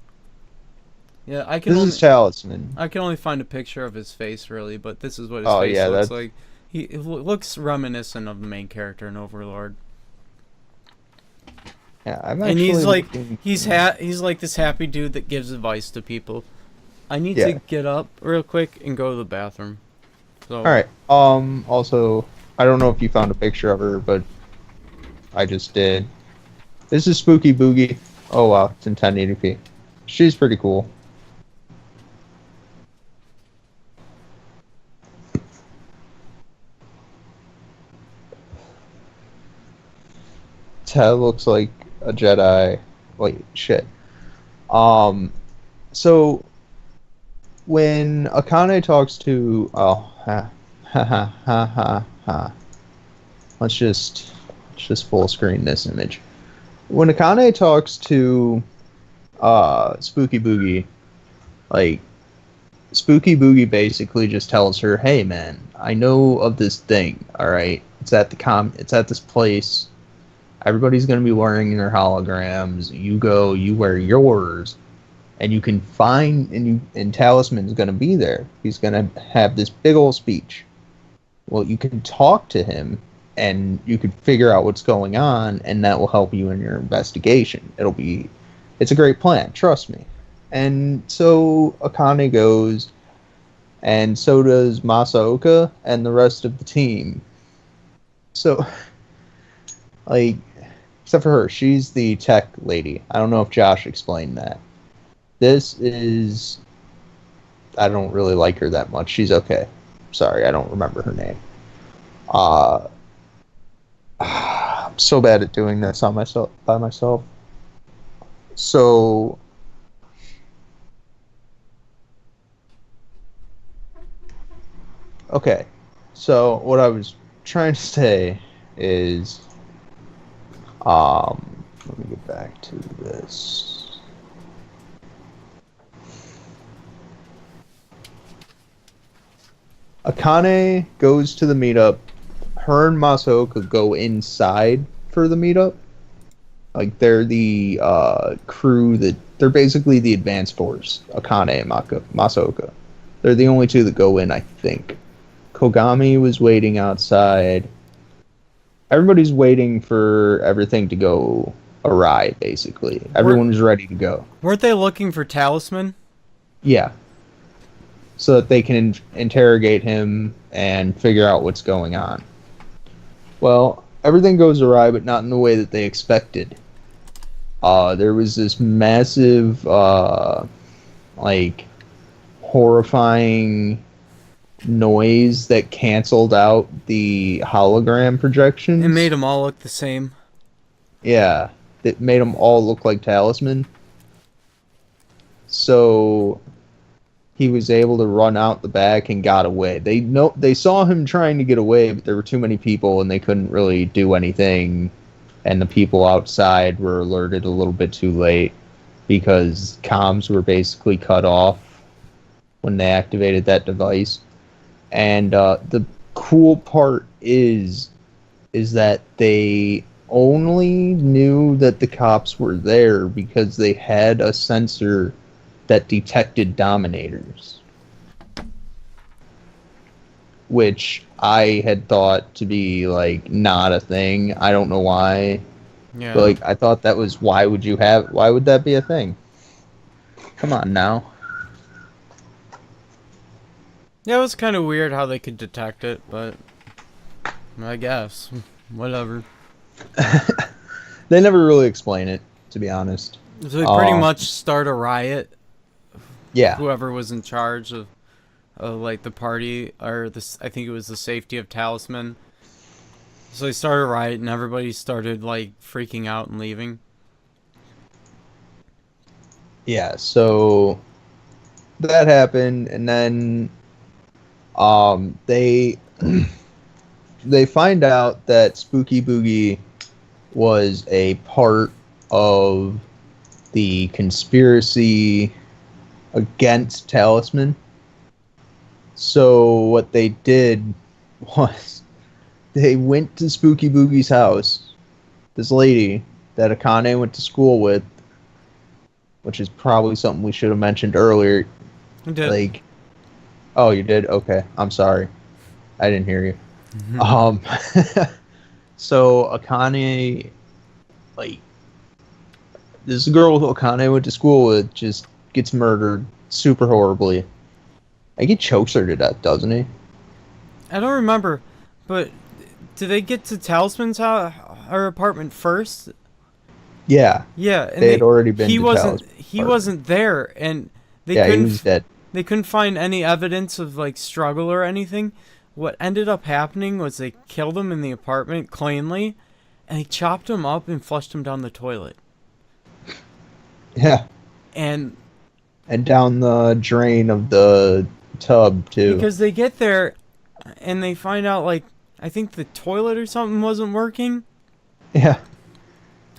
Yeah, This is Talisman. I can only find a picture of his face, really, but this is what his face looks like. It looks reminiscent of the main character in Overlord. Yeah, I'm and he's like he's like this happy dude that gives advice to people. I need to get up real quick and go to the bathroom. So. All right. Also, I don't know if you found a picture of her, but I just did. This is Spooky Boogie. Oh wow, it's in 1080p. She's pretty cool. Ted looks like a Jedi. Wait, shit. So when Akane talks to let's just full screen this image. When Akane talks to Spooky Boogie, like Spooky Boogie basically just tells her, "Hey man, I know of this thing, alright? It's at this place. Everybody's gonna be wearing their holograms. You go, you wear yours, and you can find and Talisman's gonna be there. He's gonna have this big old speech. Well, you can talk to him and you can figure out what's going on, and that will help you in your investigation. It's a great plan, trust me." And so Akane goes, and so does Masaoka and the rest of the team. So, like, except for her, she's the tech lady. I don't know if Josh explained that. I don't really like her that much. She's okay. Sorry, I don't remember her name. I'm so bad at doing this by myself. So, okay. So what I was trying to say is, let me get back to this. Akane goes to the meetup. Her and Masaoka go inside for the meetup. Like, they're the crew they're basically the advanced force. Akane and Masaoka. They're the only two that go in, I think. Kogami was waiting outside. Everybody's waiting for everything to go awry, basically. Everyone's ready to go. Weren't they looking for Talisman? Yeah. So that they can interrogate him and figure out what's going on. Well, everything goes awry, but not in the way that they expected. There was this massive, horrifying noise that canceled out the hologram projections. It made them all look the same. Yeah, it made them all look like Talisman. So he was able to run out the back and got away. They saw him trying to get away, but there were too many people and they couldn't really do anything. And the people outside were alerted a little bit too late because comms were basically cut off when they activated that device. And the cool part is that they only knew that the cops were there because they had a sensor that detected dominators, which I had thought to be not a thing. I don't know why. Yeah. But I thought that was why would that be a thing? Come on now. Yeah, it was kind of weird how they could detect it, but I guess whatever. They never really explain it, to be honest. So they pretty much start a riot. Yeah. Whoever was in charge of like the party, or this, I think it was the safety of Talisman. So they started a riot, and everybody started like freaking out and leaving. Yeah. So that happened, and then they they find out that Spooky Boogie was a part of the conspiracy against Talisman. So what they did was they went to Spooky Boogie's house. This lady that Akane went to school with, which is probably something we should have mentioned earlier. I did. Like, oh, you did? Okay, I'm sorry. I didn't hear you. So Akane, like, this girl Akane went to school with just gets murdered super horribly. Like, he chokes her to death, doesn't he? I don't remember, but did they get to Talisman's house, her apartment first? Yeah. Yeah, and they had already been. He wasn't there, and he was dead. They couldn't find any evidence of like struggle or anything. What ended up happening was they killed him in the apartment cleanly, and they chopped him up and flushed him down the toilet. Yeah. And down the drain of the tub too. Because they get there, and they find out like I think the toilet or something wasn't working. Yeah.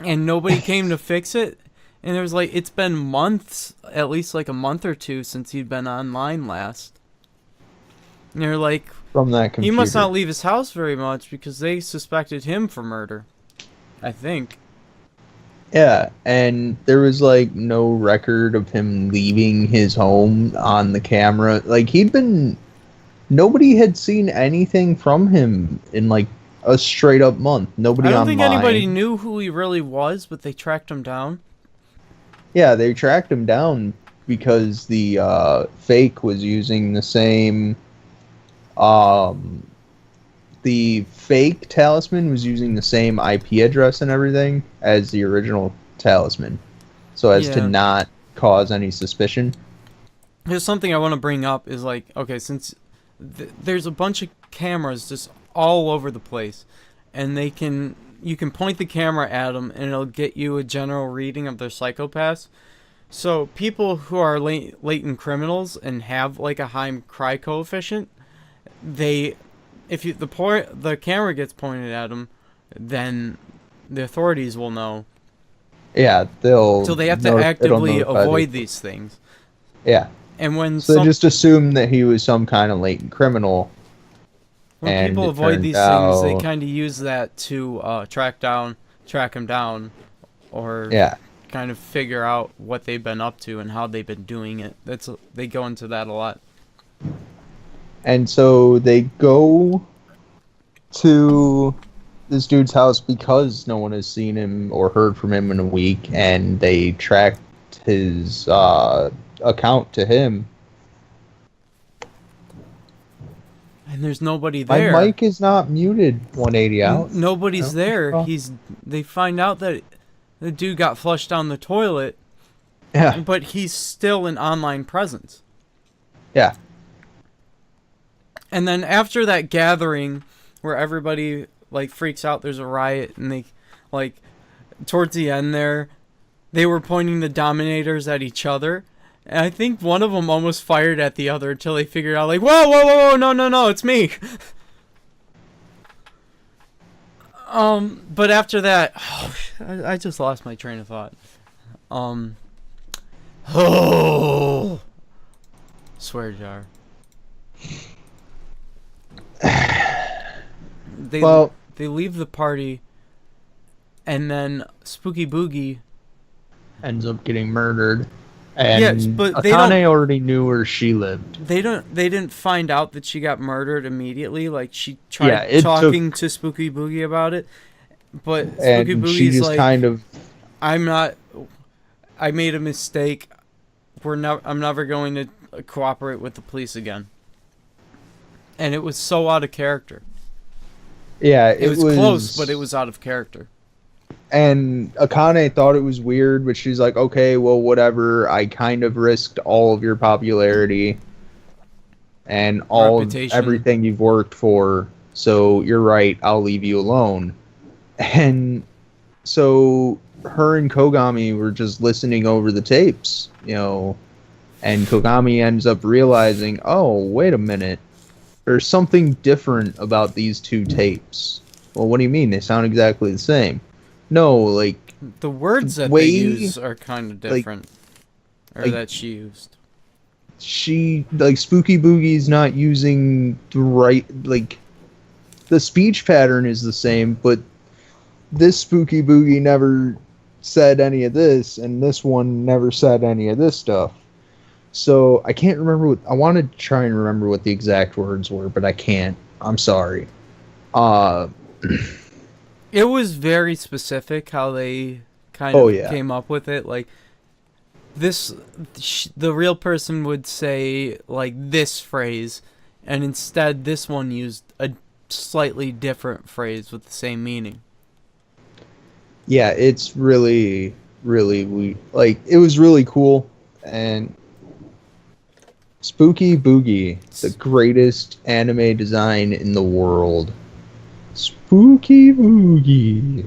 And nobody came to fix it. And it was like, it's been months, at least like a month or two since he'd been online last. And they're like, from that computer. He must not leave his house very much because they suspected him for murder. I think. Yeah, and there was like no record of him leaving his home on the camera. Like, nobody had seen anything from him in like a straight up month. Nobody online. I don't think anybody knew who he really was, but they tracked him down. Yeah, they tracked him down because the fake was using the same. The fake Talisman was using the same IP address and everything as the original Talisman, so as to not cause any suspicion. There's something I want to bring up is like, okay, since there's a bunch of cameras just all over the place, and you can point the camera at them and it'll get you a general reading of their psychopaths. So people who are latent criminals and have like a high crime coefficient, if the camera gets pointed at them, then the authorities will know. Yeah, so they have to actively avoid these things. Yeah. And when they just assume that he was some kind of latent criminal. When people avoid these things, they kind of use that to track him down, or kind of figure out what they've been up to and how they've been doing it. They go into that a lot. And so they go to this dude's house because no one has seen him or heard from him in a week, and they tracked his account to him. And there's nobody there. My mic is not muted. 180 out. Nobody's there. They find out that the dude got flushed down the toilet. Yeah. But he's still an online presence. Yeah. And then after that gathering where everybody like freaks out, there's a riot, and they like towards the end there, they were pointing the Dominators at each other. And I think one of them almost fired at the other until they figured out, like, whoa, no, it's me. But after that, I just lost my train of thought. Swear jar. They leave the party, and then Spooky Boogie ends up getting murdered. And but Akane already knew where she lived. They didn't find out that she got murdered immediately. Like, she tried talking to Spooky Boogie about it, but Spooky Boogie's like, I made a mistake. I'm never going to cooperate with the police again. And it was so out of character. Yeah, it was close, but it was out of character. And Akane thought it was weird, but she's like, okay, well, whatever. I kind of risked all of your popularity and everything you've worked for. So you're right. I'll leave you alone. And so her and Kogami were just listening over the tapes, and Kogami ends up realizing, oh, wait a minute. There's something different about these two tapes. Well, what do you mean? They sound exactly the same. No, like... The words that they use are kind of different. That she used. Spooky Boogie's not using the right... the speech pattern is the same, but this Spooky Boogie never said any of this, and this one never said any of this stuff. So, I can't remember I want to try and remember what the exact words were, but I can't. I'm sorry. It was very specific how they kind of came up with it. Like, the real person would say, this phrase, and instead this one used a slightly different phrase with the same meaning. Yeah, it's really, really, it was really cool, and Spooky Boogie, the greatest anime design in the world. Spooky Boogie.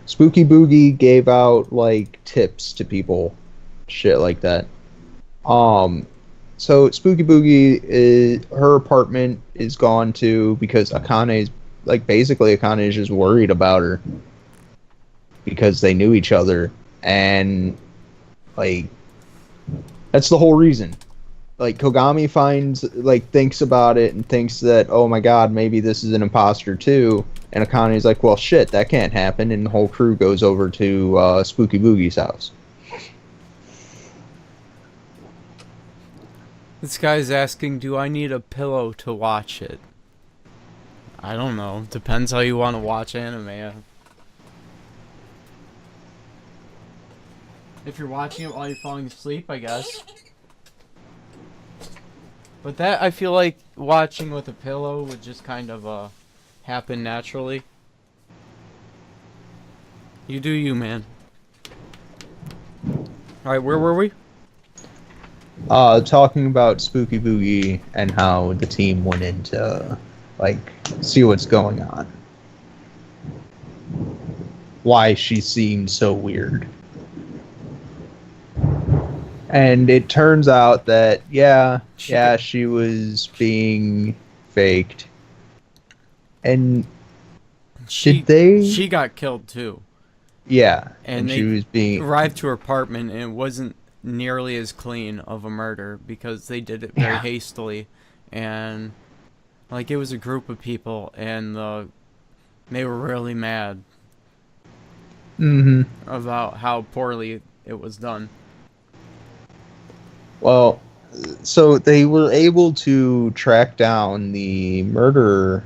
Spooky Boogie gave out tips to people, shit like that. So Spooky Boogie, her apartment is gone too because Akane's basically Akane is just worried about her because they knew each other, and that's the whole reason. Kogami thinks about it and thinks that, oh my god, maybe this is an imposter too. And Akane's like, well, shit, that can't happen. And the whole crew goes over to Spooky Boogie's house. This guy's asking, do I need a pillow to watch it? I don't know. Depends how you want to watch anime. If you're watching it while you're falling asleep, I guess. But that, I feel like watching with a pillow would just kind of happen naturally. You do you, man. Alright, where were we? Talking about Spooky Boogie and how the team went in to, see what's going on. Why she seemed so weird. And it turns out that, she was being faked. And she got killed too. Yeah. And she was being arrived to her apartment, and it wasn't nearly as clean of a murder because they did it very hastily. And, it was a group of people, and they were really mad about how poorly it was done. Well, so they were able to track down the murderer.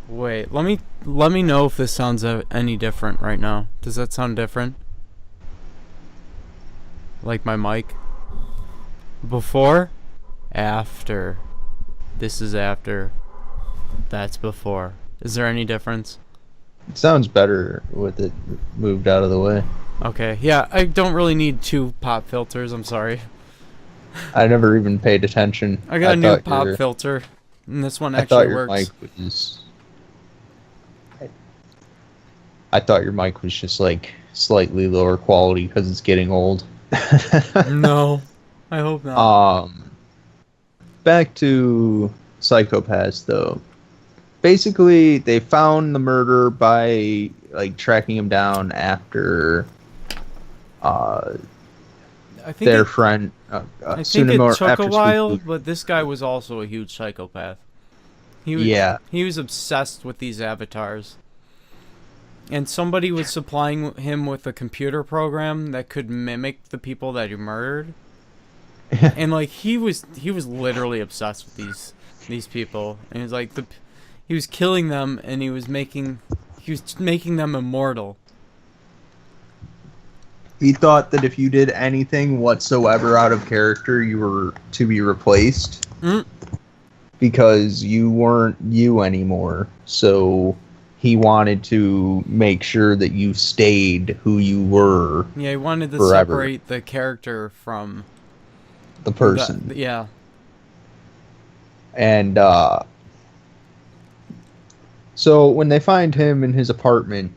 Wait, let me know if this sounds any different right now. Does that sound different? Like my mic? Before? After. This is after. That's before. Is there any difference? It sounds better with it moved out of the way. Okay, yeah, I don't really need two pop filters, I'm sorry. I never even paid attention. I got a new pop filter, and this one actually works. I thought your mic was just slightly lower quality because it's getting old. No, I hope not. Back to Psychopaths, though. Basically, they found the murderer by tracking him down after their friend. I think it took a while, but this guy was also a huge psychopath. He was obsessed with these avatars. And somebody was supplying him with a computer program that could mimic the people that he murdered. And he was literally obsessed with these people. And he was he was killing them, and he was making He was making them immortal. He thought that if you did anything whatsoever out of character, you were to be replaced. Because you weren't you anymore. So he wanted to make sure that you stayed who you were. Yeah, he wanted to forever. separate the character from the person. Yeah. And so when they find him in his apartment,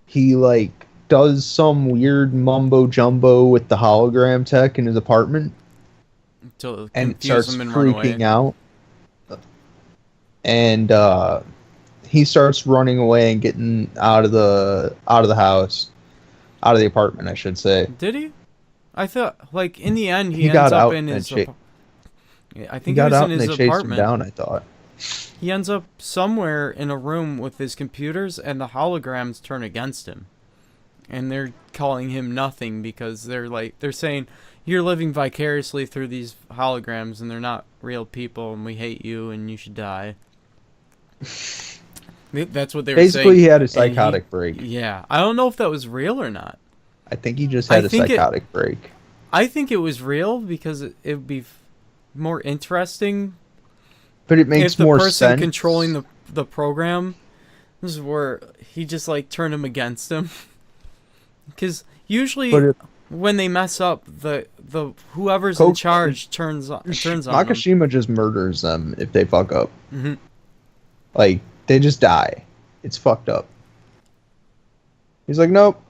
he like does some weird mumbo jumbo with the hologram tech in his apartment and starts freaking out. And he starts running away and getting out of the house, out of the apartment, I should say. Did he? I thought, like, in the end, he ends up in his. I think he got out and they chased him down. I thought he ends up somewhere in a room with his computers, and the holograms turn against him, and they're calling him nothing because they're saying you're living vicariously through these holograms, and they're not real people, and we hate you, and you should die. That's what they were saying. Basically, he had a psychotic break. Yeah, I don't know if that was real or not. I think he just had a psychotic break. I think it was real because it would be more interesting. But it makes more sense. If the person controlling the program, this is where he just like turned him against him. Because usually when they mess up, the whoever's in charge turns on Makishima them. Just murders them if they fuck up. Mm-hmm. Like, they just die. It's fucked up. He's like, nope,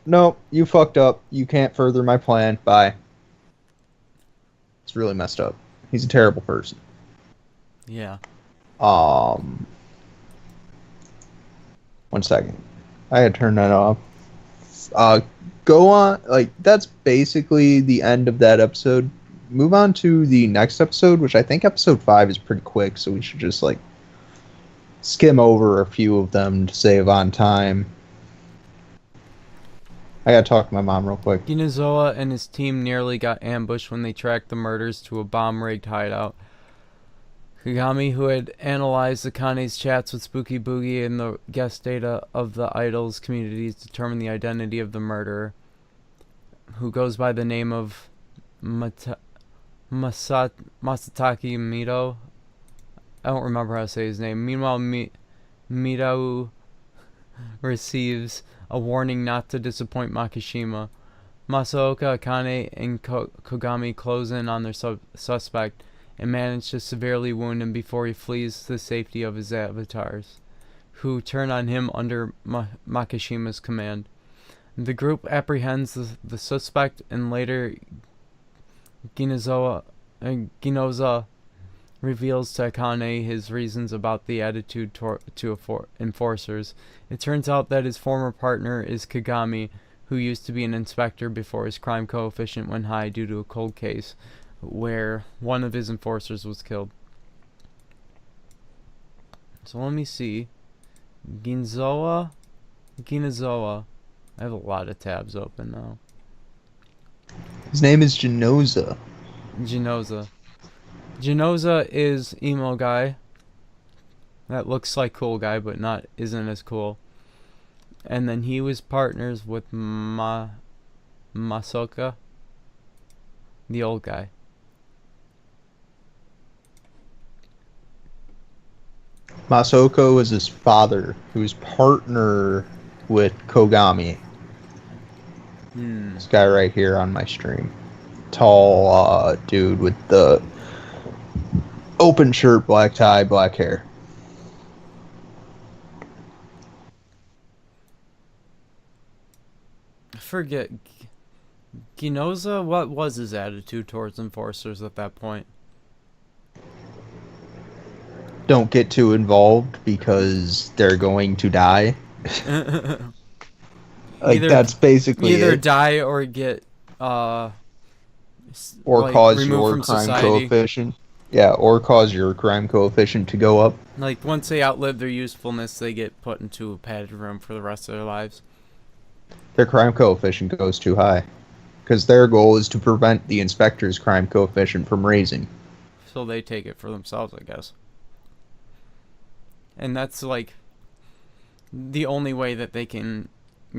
you fucked up. You can't further my plan. Bye. It's really messed up. He's a terrible person. Yeah. 1 second. I had to turn that off. Go on. Like, that's basically the end of that episode. Move on to the next episode, which I think episode 5 is pretty quick, so we should just, like, skim over a few of them to save on time. I gotta talk to my mom real quick. Ginazoa and his team nearly got ambushed when they tracked the murders to a bomb-rigged hideout. Kagami, who had analyzed Akane's chats with Spooky Boogie and the guest data of the idols communities, determined the identity of the murderer, who goes by the name of Masataki Mito. I don't remember how to say his name. Meanwhile, Midao receives a warning not to disappoint Makishima. Masaoka, Akane, and Kogami close in on their suspect and manage to severely wound him before he flees to the safety of his avatars, who turn on him under Makishima's command. The group apprehends the suspect, and later Ginoza reveals to Akane his reasons about the attitude to enforcers. It turns out that his former partner is Kagami, who used to be an inspector before his crime coefficient went high due to a cold case where one of his enforcers was killed. So let me see. Ginazoa. I have a lot of tabs open now. His name is Genoza. Genoza is emo guy. That looks like cool guy, but isn't as cool. And then he was partners with Masoka, the old guy. Masaoko was his father, who's partner with Kogami. This guy right here on my stream. Tall dude with the open shirt, black tie, black hair. I forget. Ginoza, what was his attitude towards enforcers at that point? Don't get too involved because they're going to die. That's basically either die or get or cause your crime coefficient. Yeah, or cause your crime coefficient to go up. Like, once they outlive their usefulness, they get put into a padded room for the rest of their lives. Their crime coefficient goes too high. Because their goal is to prevent the inspector's crime coefficient from raising. So they take it for themselves, I guess. And that's like... the only way that they can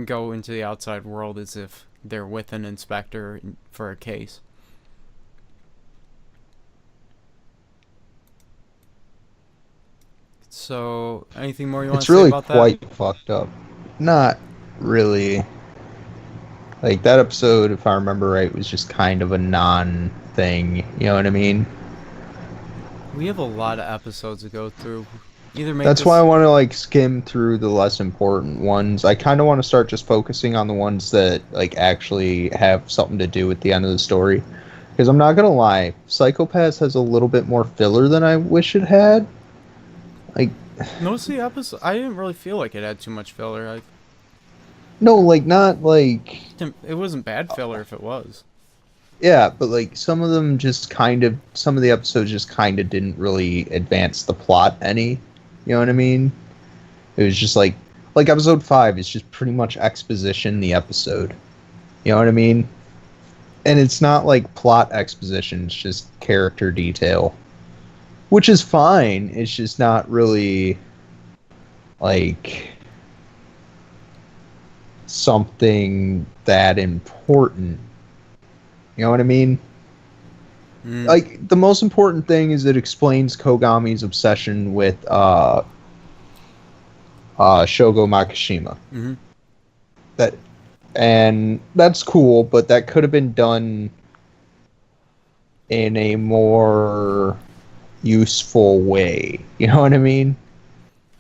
go into the outside world is if they're with an inspector for a case. So, anything more you want to say about that? It's really quite fucked up. Not really. Like, that episode, if I remember right, was just kind of a non-thing. You know what I mean? We have a lot of episodes to go through. That's why I want to, like, skim through the less important ones. I kind of want to start just focusing on the ones that, like, actually have something to do with the end of the story. Because I'm not going to lie, Psycho-Pass has a little bit more filler than I wish it had. Like, most of the episodes, I didn't really feel like it had too much filler. No, like, not like... It wasn't bad filler if it was. Yeah, but, like, some of them just kind of... Some of the episodes just kind of didn't really advance the plot any. You know what I mean? It was just like episode 5 is just pretty much exposition the episode. You know what I mean? And it's not like plot exposition, it's just character detail. Which is fine, it's just not really like something that important. You know what I mean? Like, the most important thing is it explains Kogami's obsession with Shogo Makishima. Mm-hmm. And that's cool, but that could have been done in a more useful way. You know what I mean?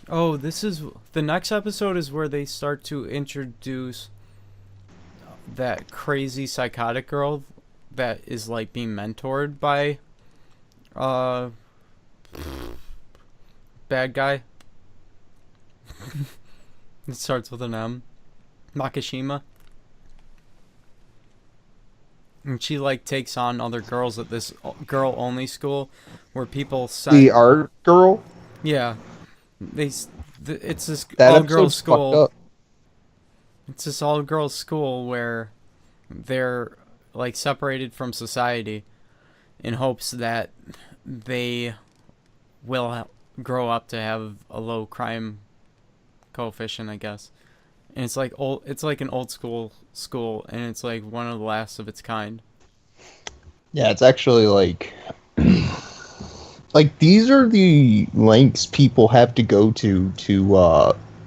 Oh, the next episode is where they start to introduce that crazy psychotic girl that is like being mentored by bad guy. It starts with an M. Makishima. And she like takes on other girls at this girl only school where people the art girl? Yeah. It's this all girls school. It's this all girls school where they're like separated from society in hopes that they will grow up to have a low crime coefficient, I guess. And it's like an old school, and it's like one of the last of its kind. Yeah, it's actually like like these are the lengths people have to go to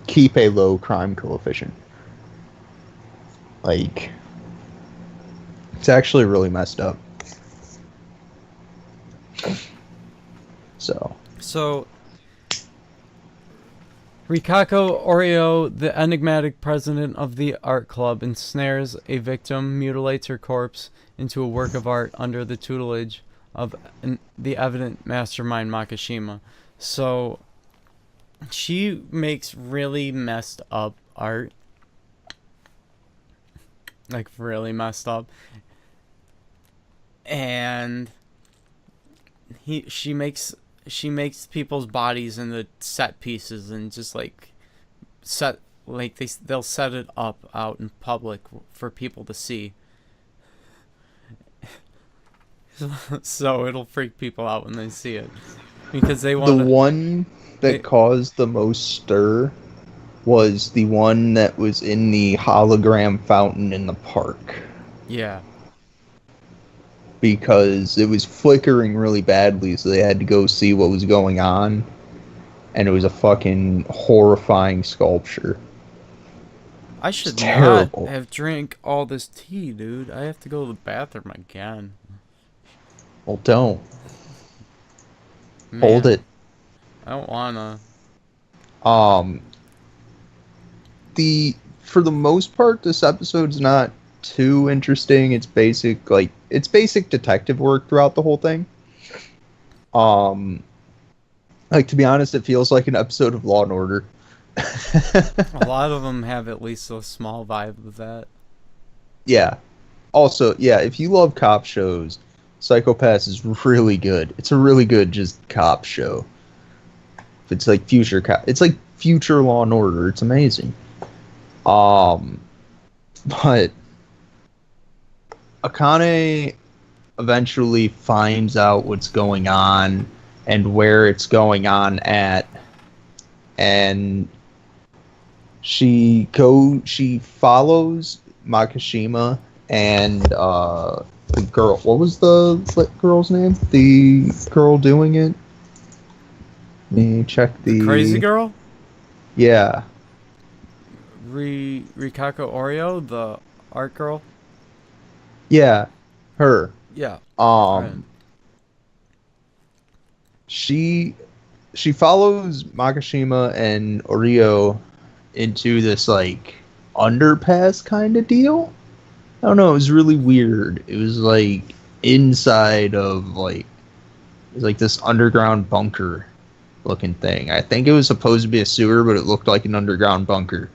keep a low crime coefficient. Like, it's actually really messed up. So Rikako Oreo, the enigmatic president of the art club, ensnares a victim, mutilates her corpse into a work of art under the tutelage of the evident mastermind Makishima. So she makes really messed up art. Like, really messed up. And she makes people's bodies into set pieces and just like they'll set it up out in public for people to see. So it'll freak people out when they see it because they want. The one that caused the most stir was the one that was in the hologram fountain in the park. Yeah. Because it was flickering really badly, so they had to go see what was going on. And it was a fucking horrifying sculpture. I should not have drank all this tea, dude. I have to go to the bathroom again. Well, don't. Man, hold it. I don't wanna. For the most part, this episode's not too interesting. It's basic detective work throughout the whole thing. Like, to be honest, it feels like an episode of Law and Order. A lot of them have at least a small vibe of that. Yeah. Also, yeah, if you love cop shows, Psycho-Pass is really good. It's a really good just cop show. It's like it's like future Law and Order. It's amazing. But Akane eventually finds out what's going on and where it's going on at, and She follows Makishima and the girl. What was the girl's name? The girl doing it. Let me check the crazy girl. Yeah. Rikako Oreo, the art girl. Yeah, her. Yeah. Right. She follows Makishima and Oreo into this like underpass kind of deal. I don't know, it was really weird. It was like inside of like it was like this underground bunker looking thing. I think it was supposed to be a sewer, but it looked like an underground bunker.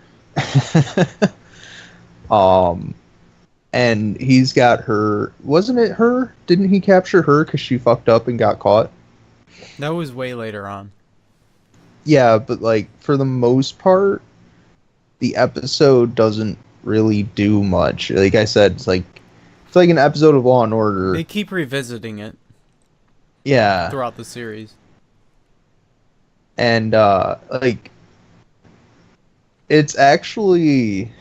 And he's got her. Wasn't it her? Didn't he capture her because she fucked up and got caught? That was way later on. Yeah, but like for the most part, the episode doesn't really do much. Like I said, it's like an episode of Law and Order. They keep revisiting it. Yeah. Throughout the series. And like it's actually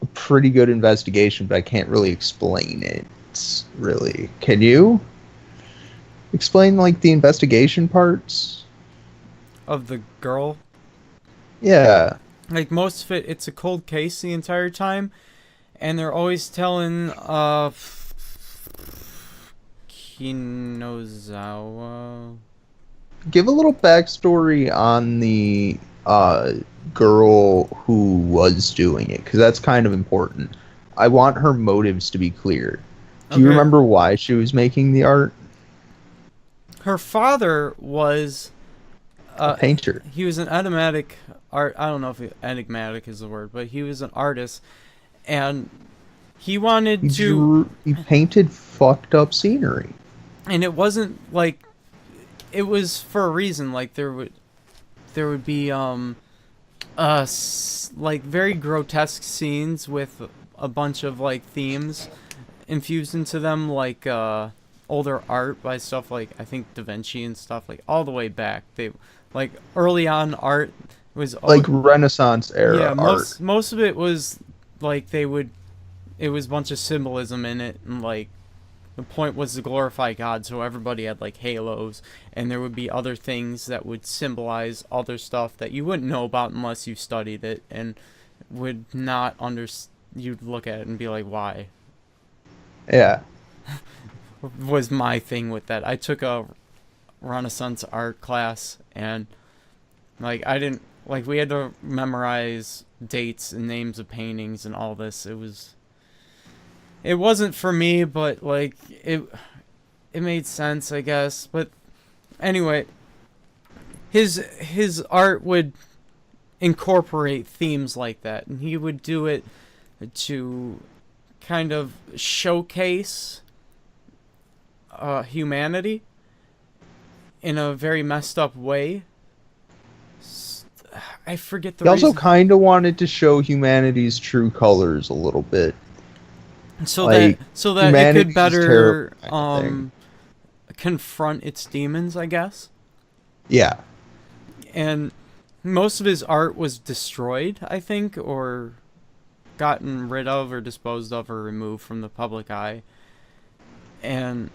a pretty good investigation, but I can't really explain it. Really. Can you explain like the investigation parts of the girl? Yeah. Like most of it, it's a cold case the entire time, and they're always telling Kinozawa. Give a little backstory on the girl who was doing it, because that's kind of important. I want her motives to be clear. Do you remember why she was making the art? Her father was a painter. He was an enigmatic art. I don't know if enigmatic is the word, but he was an artist, and he wanted he painted fucked up scenery, and it wasn't like it was for a reason. Like there would be like very grotesque scenes with a bunch of like themes infused into them, like older art by stuff like I think Da Vinci and stuff, like all the way back. They like early on art was like Renaissance era. Yeah, art. Most of it was like it was a bunch of symbolism in it, and like the point was to glorify God, so everybody had like halos, and there would be other things that would symbolize other stuff that you wouldn't know about unless you studied it, and would not you'd look at it and be like, why? Yeah. Was my thing with that. I took a Renaissance art class, and like we had to memorize dates and names of paintings and all this. It wasn't for me, but like it made sense, I guess. But anyway, his art would incorporate themes like that, and he would do it to kind of showcase humanity in a very messed up way. I forget the reason. He also kind of wanted to show humanity's true colors a little bit. So like, that it could better confront its demons, I guess. Yeah. And most of his art was destroyed, I think, or gotten rid of or disposed of or removed from the public eye. And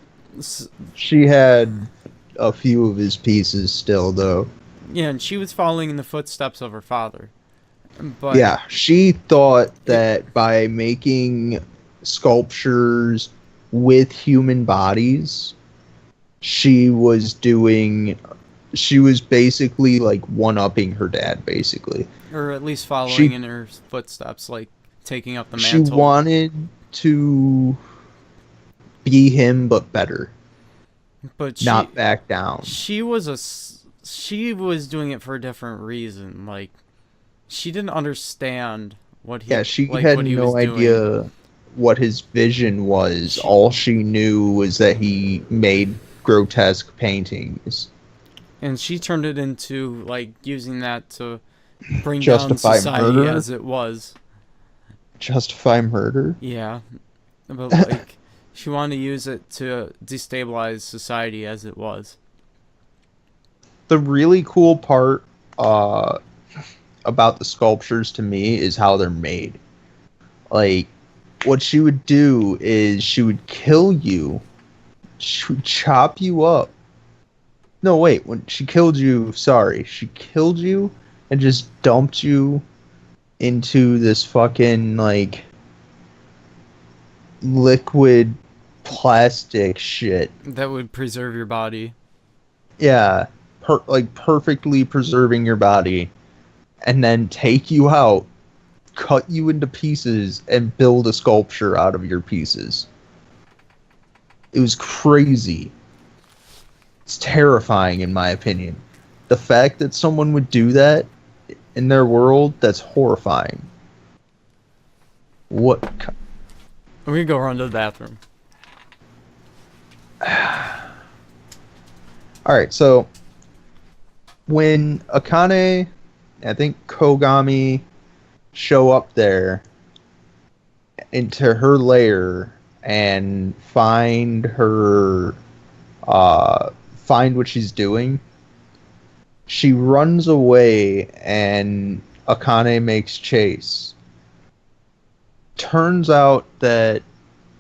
she had a few of his pieces still, though. Yeah, and she was following in the footsteps of her father. But yeah, she thought that by making sculptures with human bodies, she was basically like one-upping her dad, basically. Or at least following in her footsteps, like taking up the mantle. She wanted to be him, but better. But not back down. She was doing it for a different reason. Like, she didn't understand what he. Yeah, she had no idea what his vision was. All she knew was that he made grotesque paintings. And she turned it into like using that to bring down society murder? As it was. Justify murder? Yeah, but like she wanted to use it to destabilize society as it was. The really cool part about the sculptures to me is how they're made. Like, what she would do is she would kill you, she would chop you up. No, wait, when she killed you, she killed you and just dumped you into this fucking, like, liquid plastic shit. That would preserve your body. Yeah, perfectly preserving your body. And then take you out, cut you into pieces, and build a sculpture out of your pieces. It was crazy. It's terrifying, in my opinion. The fact that someone would do that in their world, that's horrifying. What? I'm gonna go run to the bathroom. Alright, so when Akane, I think Kogami, show up there into her lair and find her, find what she's doing, she runs away and Akane makes chase. Turns out that,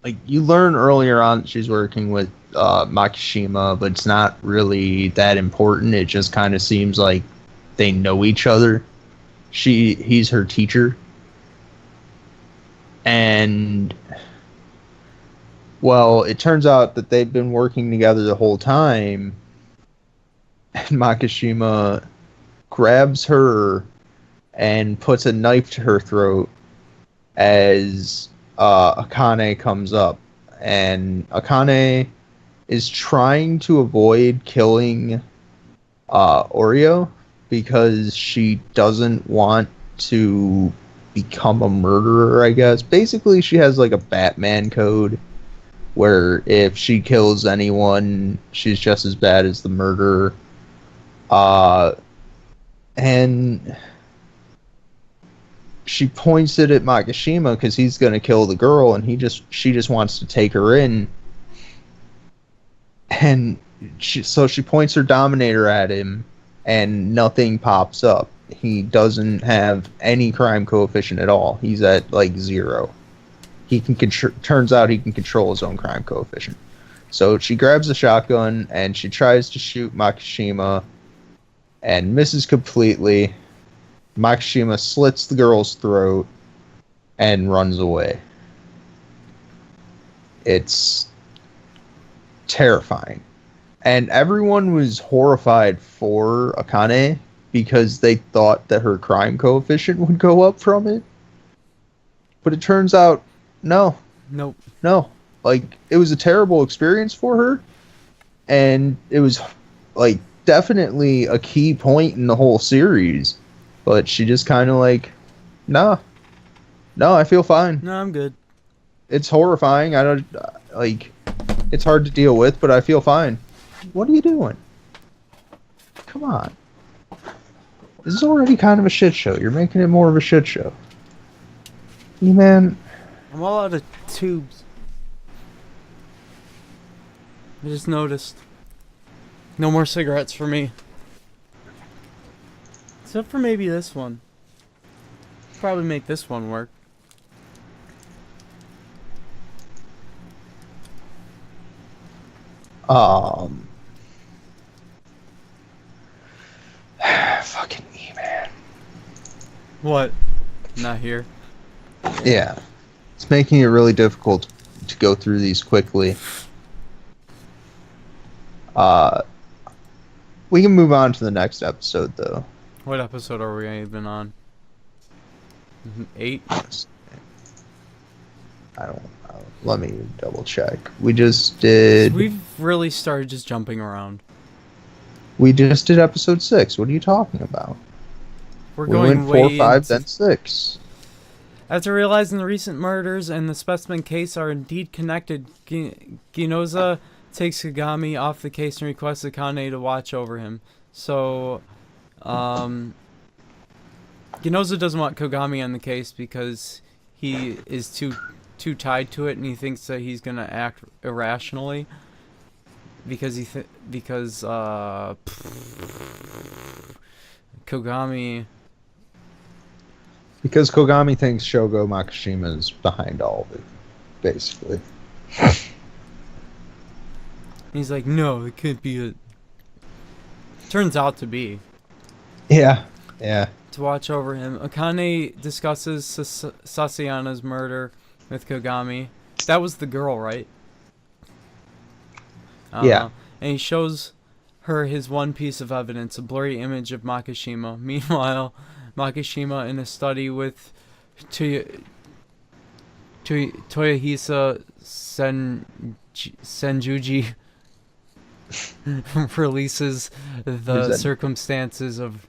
like, you learn earlier on that she's working with Makishima, but it's not really that important. It just kind of seems like they know each other. He's her teacher. And, well, it turns out that they've been working together the whole time. And Makishima grabs her and puts a knife to her throat as Akane comes up. And Akane is trying to avoid killing Oreo because she doesn't want to become a murderer, I guess. Basically, she has like a Batman code where if she kills anyone, she's just as bad as the murderer. And she points it at Makishima because he's gonna kill the girl, and she just wants to take her in. And so she points her Dominator at him, and nothing pops up. He doesn't have any crime coefficient at all. He's at like 0. He can turns out he can control his own crime coefficient. So she grabs a shotgun and she tries to shoot Makishima and misses completely. Makishima slits the girl's throat and runs away. It's terrifying. And everyone was horrified for Akane because they thought that her crime coefficient would go up from it. But it turns out, no. Nope. No. Like, it was a terrible experience for her. And it was, like, definitely a key point in the whole series. But she just kind of like, no, I feel fine. No, I'm good. It's horrifying. I don't, like, it's hard to deal with, but I feel fine. What are you doing? Come on. This is already kind of a shit show. You're making it more of a shit show. Man. I'm all out of tubes. I just noticed. No more cigarettes for me. Except for maybe this one. Probably make this one work. Fucking E-Man. What? Not here. Yeah. It's making it really difficult to go through these quickly. We can move on to the next episode, though. What episode are we even on? 8? I don't know. Let me double check. We just did... We've really started just jumping around. We just did episode 6. What are you talking about? We going went 4, way 5, into... then 6. After realizing the recent murders and the specimen case are indeed connected, Ginoza takes Kagami off the case and requests Akane to watch over him. So, Ginoza doesn't want Kogami on the case because he is too tied to it, and he thinks that he's gonna act irrationally because Kogami Because Kogami thinks Shogo Makishima is behind all of it, basically. He's like, no, it could be a... Turns out to be. Yeah. To watch over him. Akane discusses Sasayana's murder with Kogami. That was the girl, right? Yeah. And he shows her his one piece of evidence, a blurry image of Makishima. Meanwhile, Makishima in a study with Toyohisa Senjuji releases the circumstances of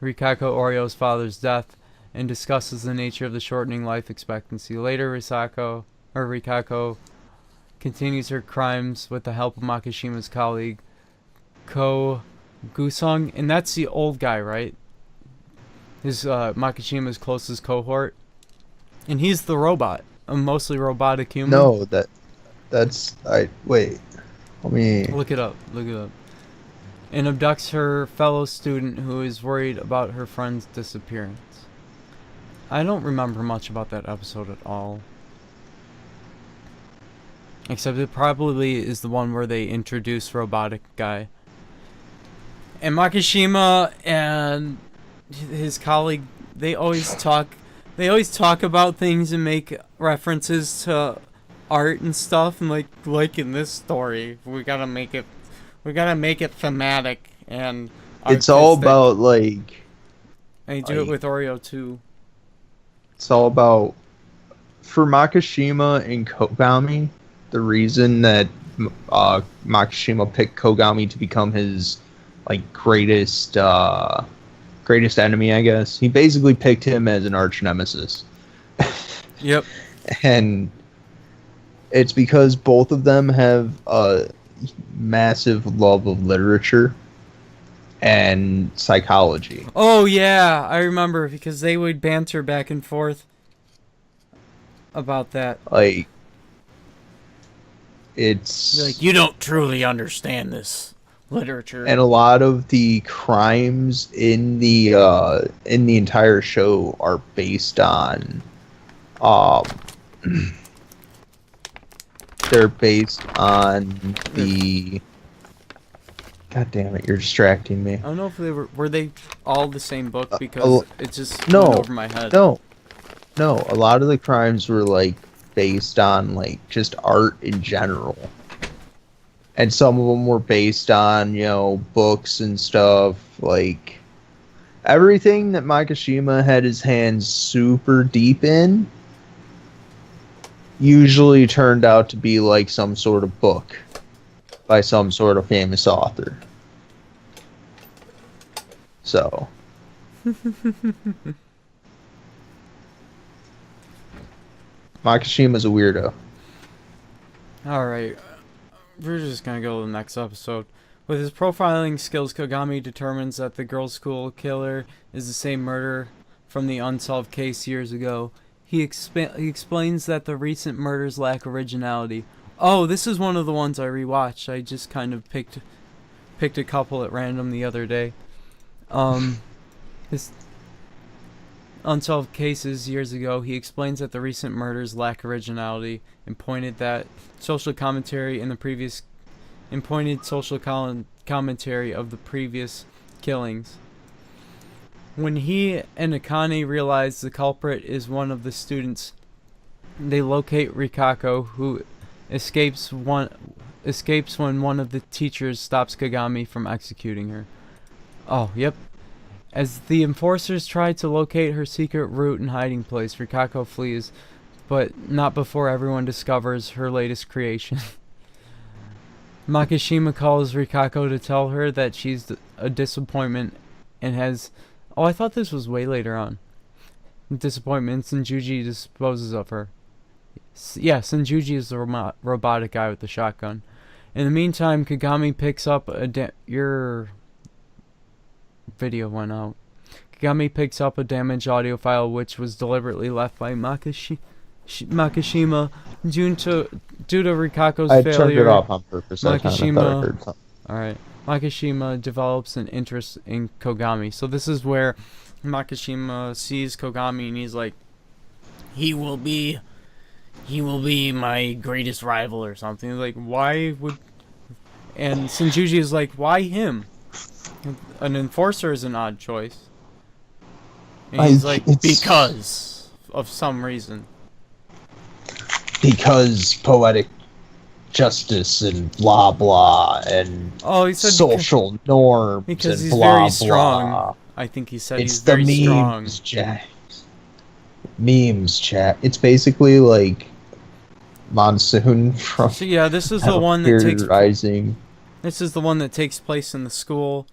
Rikako Orio's father's death and discusses the nature of the shortening life expectancy. Later, Rikako continues her crimes with the help of Makishima's colleague, Ko Gusung, and that's the old guy, right? His Makishima's closest cohort, and he's the robot, a mostly robotic human. No, wait. Let me look it up. And abducts her fellow student who is worried about her friend's disappearance. I don't remember much about that episode at all. Except it probably is the one where they introduce robotic guy. And Makishima and his colleague, they always talk about things and make references to art and stuff, and like in this story, we gotta make it thematic and artistic. It's all about like. And you do it with Oreo too. It's all about, for Makishima and Kogami, the reason that Makishima picked Kogami to become his greatest enemy, I guess. He basically picked him as an arch nemesis. Yep. And it's because both of them have a massive love of literature and psychology. Oh yeah, I remember, because they would banter back and forth about that. It's like, you don't truly understand this literature. And a lot of the crimes in the entire show are based on they're based on the... God damn it, you're distracting me. I don't know if were they all the same book, because it just went over my head. No, a lot of the crimes were based on just art in general. And some of them were based on, books and stuff. Everything that Makishima had his hands super deep in usually turned out to be some sort of book by some sort of famous author. So. Makishima's a weirdo. Alright. We're just gonna go to the next episode. With his profiling skills, Kogami determines that the girls' school killer is the same murderer from the unsolved case years ago. He explains that the recent murders lack originality. Oh, this is one of the ones I rewatched. I just kind of picked a couple at random the other day. His unsolved cases years ago, he explains that the recent murders lack originality and pointed social commentary of the previous killings. When he and Akane realize the culprit is one of the students, they locate Rikako, who escapes when one of the teachers stops Kagami from executing her. Oh, yep. As the enforcers try to locate her secret route and hiding place, Rikako flees, but not before everyone discovers her latest creation. Makishima calls Rikako to tell her that she's a disappointment and has... Oh, I thought this was way later on. Disappointment, Senjuji disposes of her. Yeah, Senjuji is the robotic guy with the shotgun. In the meantime, Kagami picks up your video went out. Kagami picks up a damaged audio file which was deliberately left by Makishima due to Rikako's failure. I turned it off on purpose. Makishima develops an interest in Kogami. So this is where Makishima sees Kogami and he's like, he will be my greatest rival or something. Like, why would... And Senjuji is like, why him? An enforcer is an odd choice. And he's like, because of some reason. Because poetic justice and blah blah and he said social norms because and he's blah, very strong. blah. I think he said It's he's very the strong. memes, Jack. Memes, chat. It's basically like Monsoon from. So yeah, this is the one that takes Rising. This is the one that takes place in the school,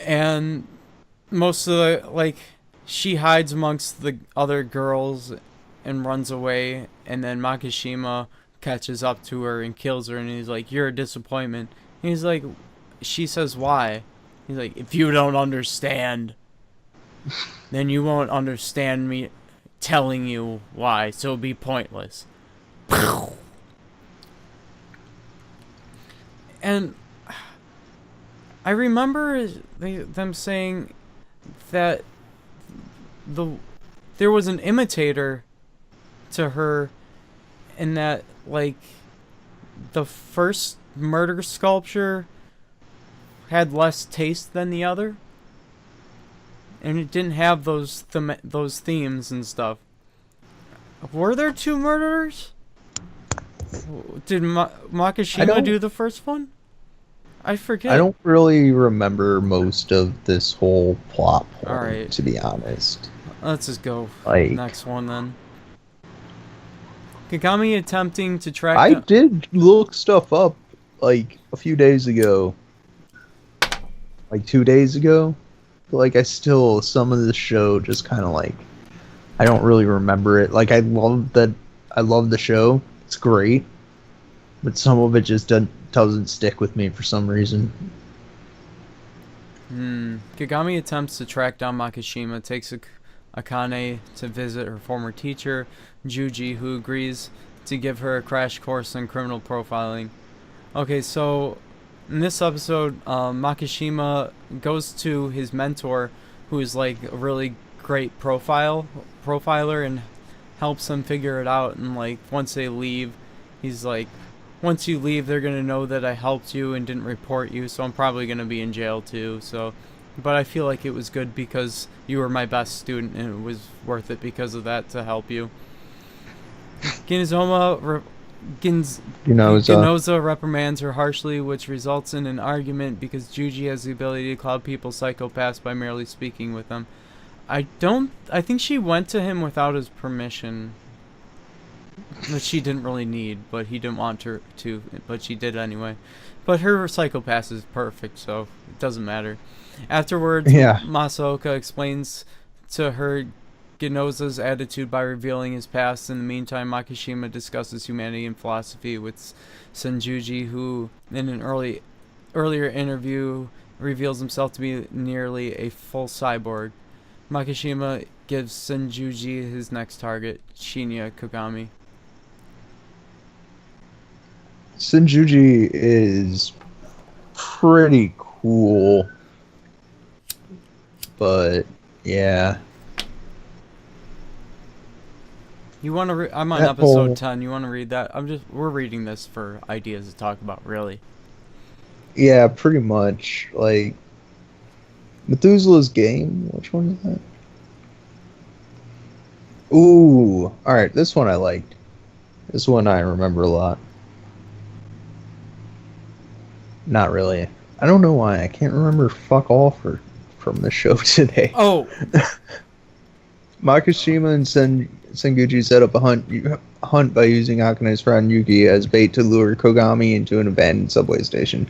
and most of the she hides amongst the other girls and runs away, and then Makishima catches up to her and kills her, and he's like, "You're a disappointment." And he's like, she says, "Why?" He's like, "If you don't understand, then you won't understand me telling you why, so it'll be pointless." And I remember them saying that there was an imitator to her, and that the first murder sculpture had less taste than the other, and it didn't have those themes and stuff. Were there two murderers? Did Makishima do the first one? I forget. I don't really remember most of this whole plot point, Alright. to be honest. Let's just go Like- next one then. Kagami attempting to track I down- did look stuff up like a few days ago. Like 2 days ago. But I still, some of the show just kind of I don't really remember it. I love the show. It's great. But some of it just doesn't stick with me for some reason. Kagami attempts to track down Makishima, takes Akane to visit her former teacher, Juji, who agrees to give her a crash course on criminal profiling. Okay, so in this episode, Makishima goes to his mentor, who is a really great profiler, and helps him figure it out. And once they leave, he's like, once you leave, they're gonna know that I helped you and didn't report you, so I'm probably gonna be in jail too. So, but I feel like it was good because you were my best student, and it was worth it because of that to help you. Ginoza reprimands her harshly, which results in an argument because Juji has the ability to cloud people's psychopaths by merely speaking with them. I think she went to him without his permission, which she didn't really need, but he didn't want her to, but she did anyway. But her psychopath is perfect, so it doesn't matter. Afterwards, Yeah. Masaoka explains to her Ginoza's attitude by revealing his past. In the meantime, Makishima discusses humanity and philosophy with Senjuji, who, in an earlier interview, reveals himself to be nearly a full cyborg. Makishima gives Senjuji his next target, Shinya Kogami. Senjuji is pretty cool. But, yeah. You want to? I'm on That episode whole- 10. You want to read that? We're reading this for ideas to talk about, really. Yeah, pretty much. Methuselah's Game? Which one is that? Ooh. Alright, this one I liked. This one I remember a lot. Not really. I don't know why. I can't remember fuck all from the show today. Oh, Makishima and Senguji set up a hunt by using Akane's friend Yuki as bait to lure Kogami into an abandoned subway station.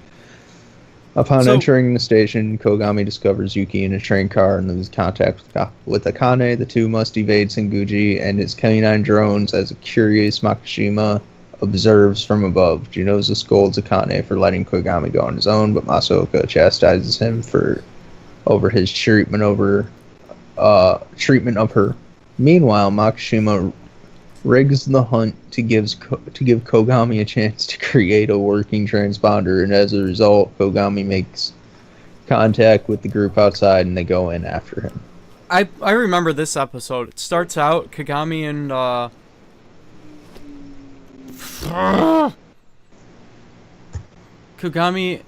Upon entering the station, Kogami discovers Yuki in a train car and loses contact with Akane. The two must evade Senguji and his canine drones as a curious Makishima observes from above. Ginoza scolds Akane for letting Kogami go on his own, but Masaoka chastises him over his treatment of her. Meanwhile, Makishima rigs the hunt to give Kogami a chance to create a working transponder, and as a result, Kogami makes contact with the group outside, and they go in after him. I remember this episode. It starts out Kagami and Kagami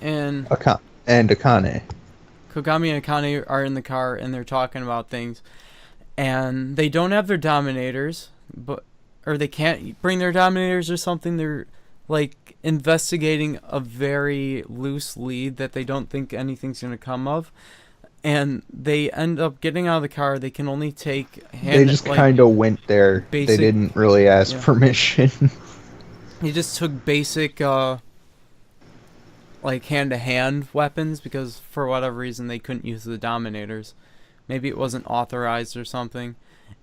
and Akane. Kagami and Akane are in the car and they're talking about things, and they don't have their dominators, or they can't bring their dominators or something. They're like investigating a very loose lead that they don't think anything's gonna come of. And they end up getting out of the car. They can only take They just kind of went there. They didn't really ask permission. He just took basic, like, hand-to-hand weapons because, for whatever reason, they couldn't use the Dominators. Maybe it wasn't authorized or something.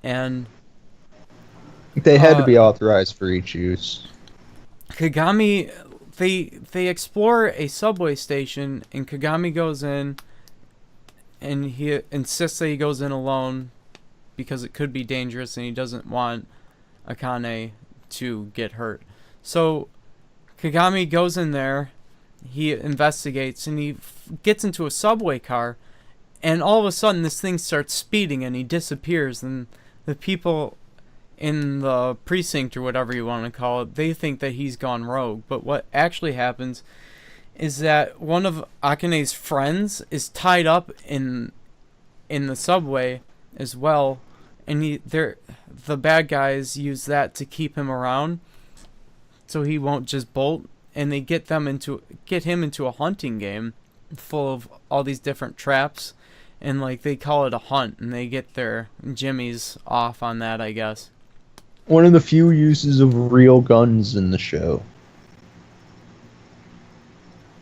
And they had to be authorized for each use. Kagami, they explore a subway station, and Kagami goes in, and he insists that he goes in alone because it could be dangerous and he doesn't want Akane to get hurt. So Kagami goes in there, he investigates, and he gets into a subway car, and all of a sudden this thing starts speeding and he disappears, and the people in the precinct, or whatever you want to call it, they think that he's gone rogue. But what actually happens is that one of Akane's friends is tied up in the subway as well, and the bad guys use that to keep him around so he won't just bolt, and they get him into a hunting game full of all these different traps, and like they call it a hunt, and they get their jimmies off on that, I guess. One of the few uses of real guns in the show.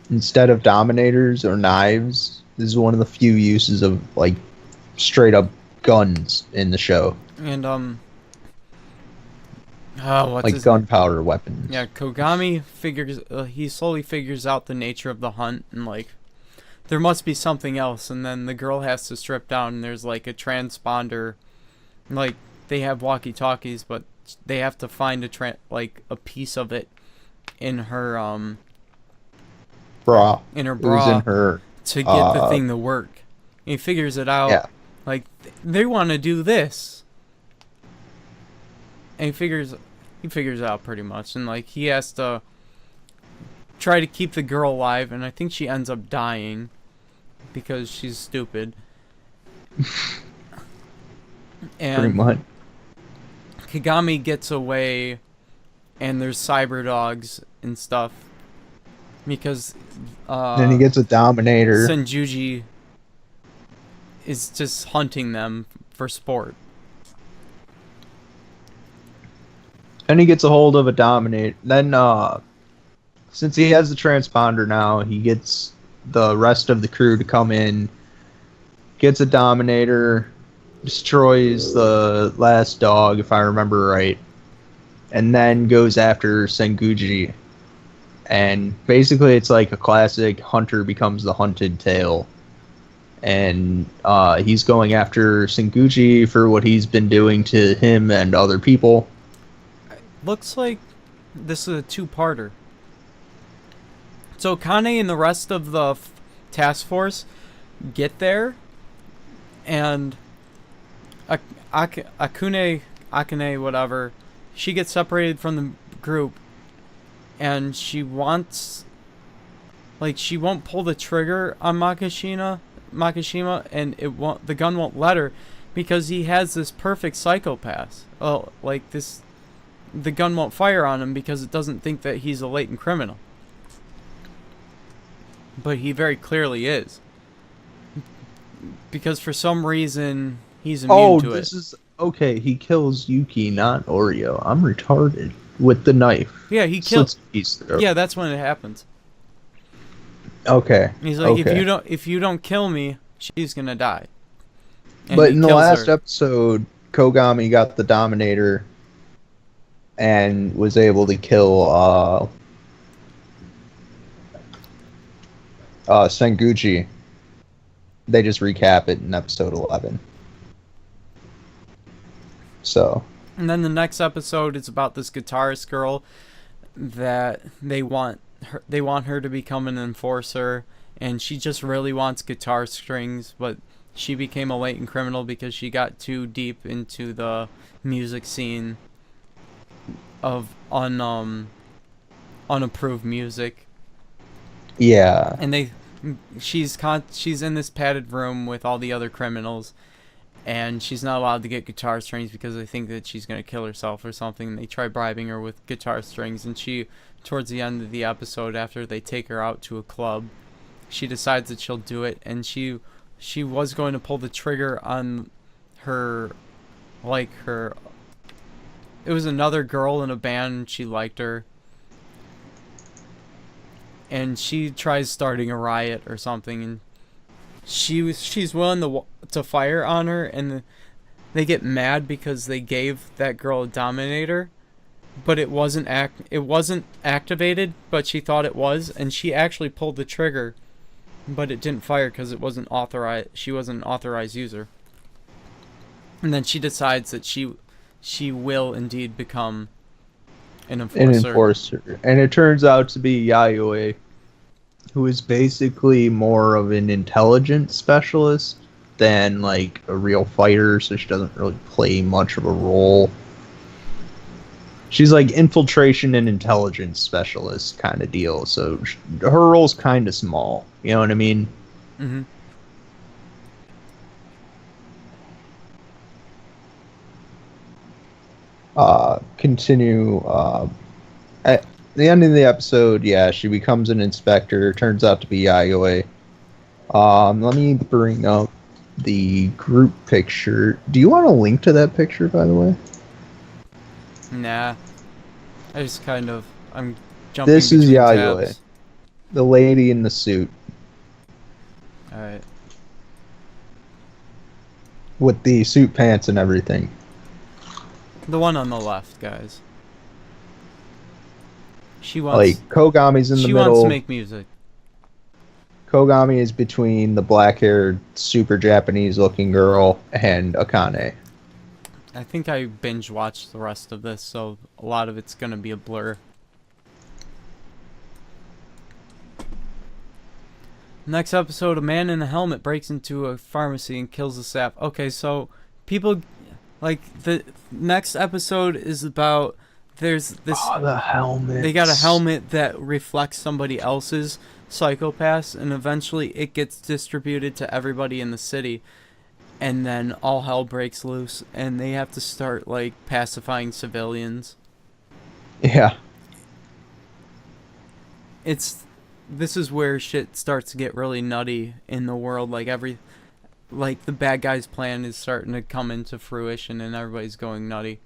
Instead of dominators or knives, this is one of the few uses of like straight up guns in the show. And gunpowder weapons. Yeah, Kogami he slowly figures out the nature of the hunt, and like there must be something else, and then the girl has to strip down, and there's like a transponder, like they have walkie-talkies, but they have to find a piece of it in her bra. In her bra. To get the thing to work. He figures it out. Yeah. Like, they want to do this. And he figures it out pretty much. And, like, he has to try to keep the girl alive. And I think she ends up dying because she's stupid. And pretty much. Kagami gets away, and there's cyber dogs and stuff. Because then he gets a dominator. Senjuji is just hunting them for sport. And he gets a hold of a dominator. Then, since he has the transponder now, he gets the rest of the crew to come in, gets a dominator, destroys the last dog, if I remember right, and then goes after Senguji. And basically it's like a classic hunter becomes the hunted tale. And he's going after Senguji for what he's been doing to him and other people. Looks like this is a two-parter. So Kane and the rest of the task force get there, and Akane, whatever, she gets separated from the group, and she won't pull the trigger on Makishima, and the gun won't let her because he has this perfect psychopath. The gun won't fire on him because it doesn't think that he's a latent criminal. But he very clearly is. Because for some reason, he's immune to it. Okay, he kills Yuki, not Oreo. I'm retarded. With the knife. Yeah, he kills. Yeah, that's when it happens. Okay. He's like, if you don't kill me, she's gonna die. And but in the last episode, Kogami got the Dominator and was able to kill Senguji. They just recap it in episode 11. So. And then the next episode is about this guitarist girl that they want her to become an enforcer, and she just really wants guitar strings, but she became a latent criminal because she got too deep into the music scene of unapproved music. Yeah. And she's in this padded room with all the other criminals, and she's not allowed to get guitar strings because they think that she's gonna kill herself or something. They try bribing her with guitar strings, and she, towards the end of the episode, after they take her out to a club, she decides that she'll do it, and she was going to pull the trigger on her. It was another girl in a band, and she liked her. And she tries starting a riot or something, and she's willing to fire on her, and they get mad because they gave that girl a Dominator, but it wasn't activated, but she thought it was, and she actually pulled the trigger, but it didn't fire because it wasn't authorized. She wasn't an authorized user. And then she decides that she will indeed become an enforcer. And it turns out to be Yayoi, who is basically more of an intelligence specialist than like a real fighter, so she doesn't really play much of a role. She's like infiltration and intelligence specialist kind of deal, so her role's kind of small. You know what I mean? Mm-hmm. Continue. At the end of the episode, yeah, she becomes an inspector. Turns out to be Yayoi. Let me bring up the group picture. Do you want a link to that picture, by the way? Nah. I'm jumping This is between Yayoi, tabs. the lady in the suit. Alright. With the suit pants and everything. The one on the left, guys. She wants. Like, Kogami's in the She middle. wants to make music. Kogami is between the black-haired, super Japanese-looking girl and Akane. I think I binge watched the rest of this, so a lot of it's gonna be a blur. Next episode, a man in a helmet breaks into a pharmacy and kills the staff. Okay, so people, like, the next episode is about, there's this, the helmet. they got a helmet that reflects somebody else's psychopaths, and eventually it gets distributed to everybody in the city, and then all hell breaks loose, and they have to start, like, pacifying civilians. Yeah. This is where shit starts to get really nutty in the world. Like the bad guy's plan is starting to come into fruition, and everybody's going nutty.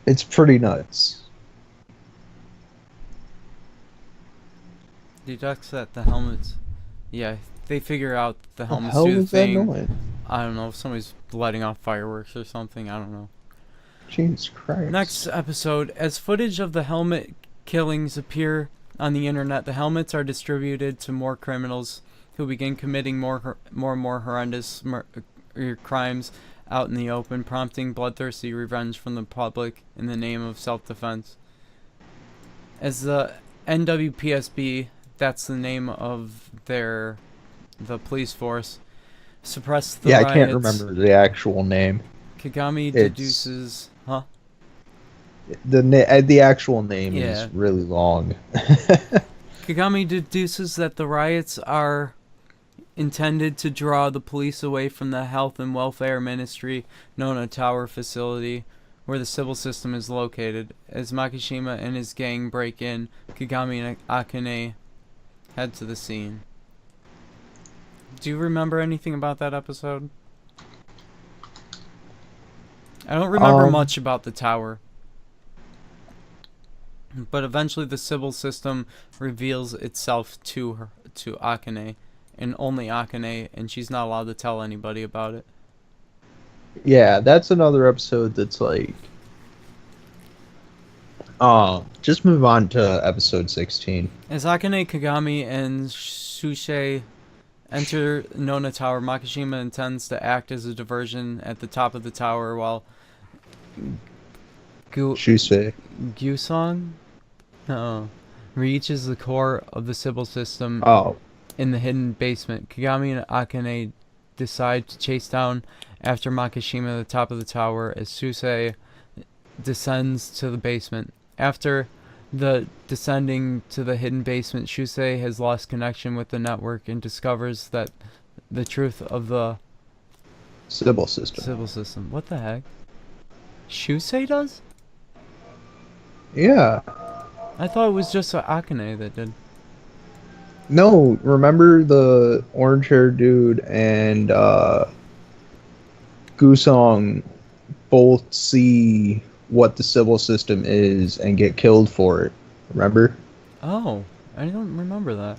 It's pretty nuts. Deducts that the helmets, yeah, they figure out the helmets How do the is that thing. noise? I don't know if somebody's letting off fireworks or something. I don't know. Jesus Christ. Next episode, as footage of the helmet killings appear on the internet, the helmets are distributed to more criminals who begin committing more and more horrendous crimes out in the open, prompting bloodthirsty revenge from the public in the name of self-defense. As the NWPSB, that's the name of the police force, suppress the riots. I can't remember the actual name. Kagami deduces, huh? The actual name is really long. Kagami deduces that the riots are intended to draw the police away from the health and welfare ministry known as Tower facility, where the civil system is located. As Makishima and his gang break in, Kagami and Akane head to the scene. Do you remember anything about that episode? I don't remember much about the tower. But eventually the civil system reveals itself to Akane, and only Akane, and she's not allowed to tell anybody about it. Yeah, that's another episode that's like... just move on to episode 16. As Akane, Kagami, and Shusei enter Nona Tower, Makishima intends to act as a diversion at the top of the tower while Shusei. Gyusong reaches the core of the Sybil system Oh, in the hidden basement. Kagami and Akane decide to chase down after Makishima at the top of the tower as Susei descends to the basement. After the descending to the hidden basement, Shusei has lost connection with the network and discovers that the truth of the Sybil system. Sybil system. What the heck? Shusei does? Yeah. I thought it was just Akane that did. No, remember the orange-haired dude and Gusong both see what the Sybil system is and get killed for it. Remember? Oh, I don't remember that.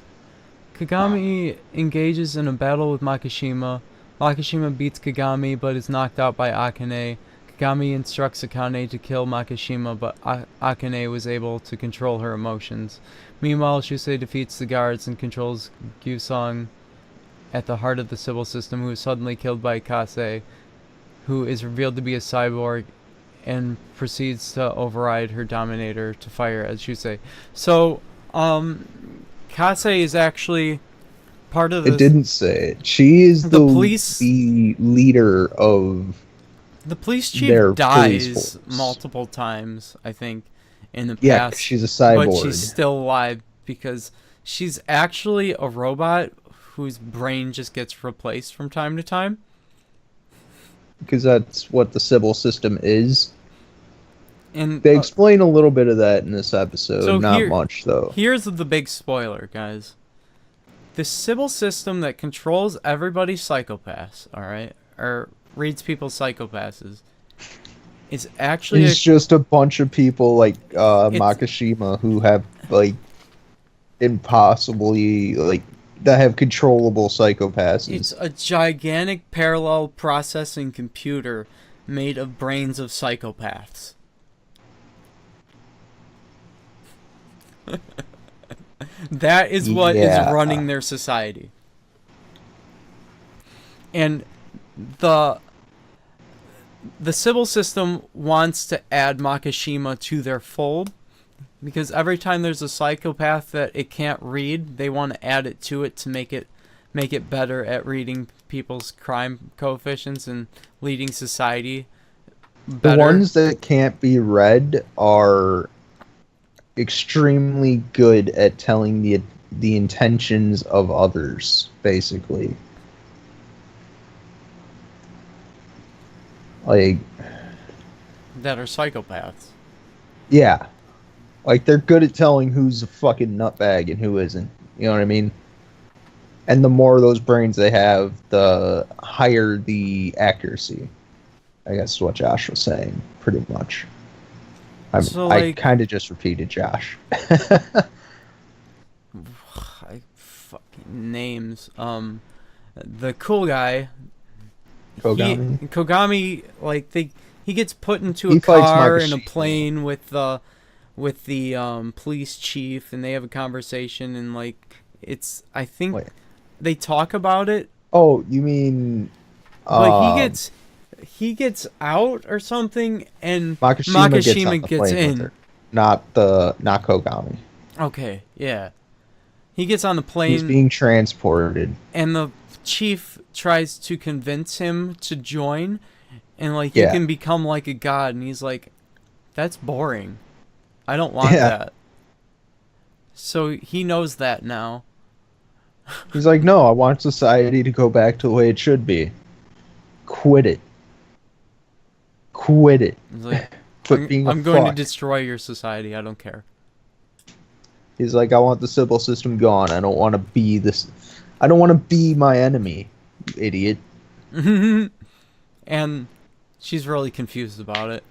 Kagami engages in a battle with Makishima. Makishima beats Kagami but is knocked out by Akane. Kagami instructs Akane to kill Makishima, but Akane was able to control her emotions. Meanwhile, Shusei defeats the guards and controls Gusong at the heart of the Sybil system, who is suddenly killed by Kase, who is revealed to be a cyborg, and proceeds to override her dominator to fire at Shusei. So, Kase is actually part of the... It didn't say it. She is the police... the leader of... The police chief dies multiple times, I think, in the past. Yeah, she's a cyborg. But she's still alive because she's actually a robot whose brain just gets replaced from time to time. Because that's what the Sybil system is. And they explain a little bit of that in this episode, so not much, though. Here's the big spoiler, guys. The Sybil system that controls everybody's psychopaths, alright? Or reads people's psychopaths is actually... It's just a bunch of people like Makishima who have, like, impossibly, like, that have controllable psychopaths. It's a gigantic parallel processing computer made of brains of psychopaths. That is what is running their society. And the Sybil system wants to add Makishima to their fold, because every time there's a psychopath that it can't read, they want to add it to it to make it better at reading people's crime coefficients and leading society better. The ones that can't be read are extremely good at telling the intentions of others, basically. Like, that are psychopaths. Yeah. Like, they're good at telling who's a fucking nutbag and who isn't. You know what I mean? And the more of those brains they have, the higher the accuracy. I guess is what Josh was saying, pretty much. I kind of just repeated Josh. Names. The cool guy... Kogami, like he gets put into a car in a plane with the police chief, and they have a conversation, and like I think they talk about it. Oh, you mean? But he gets out or something, and Makishima gets in. Not Kogami. Okay, yeah. He gets on the plane. He's being transported, and the chief tries to convince him to join, and like you can become like a god, and he's like, that's boring, I don't want that. So he knows that now. He's like, no, I want society to go back to the way it should be. Quit it. He's like, I'm going to destroy your society, I don't care. He's like, I want the Sybil system gone. I don't want to be this. I don't want to be my enemy, you idiot. And she's really confused about it.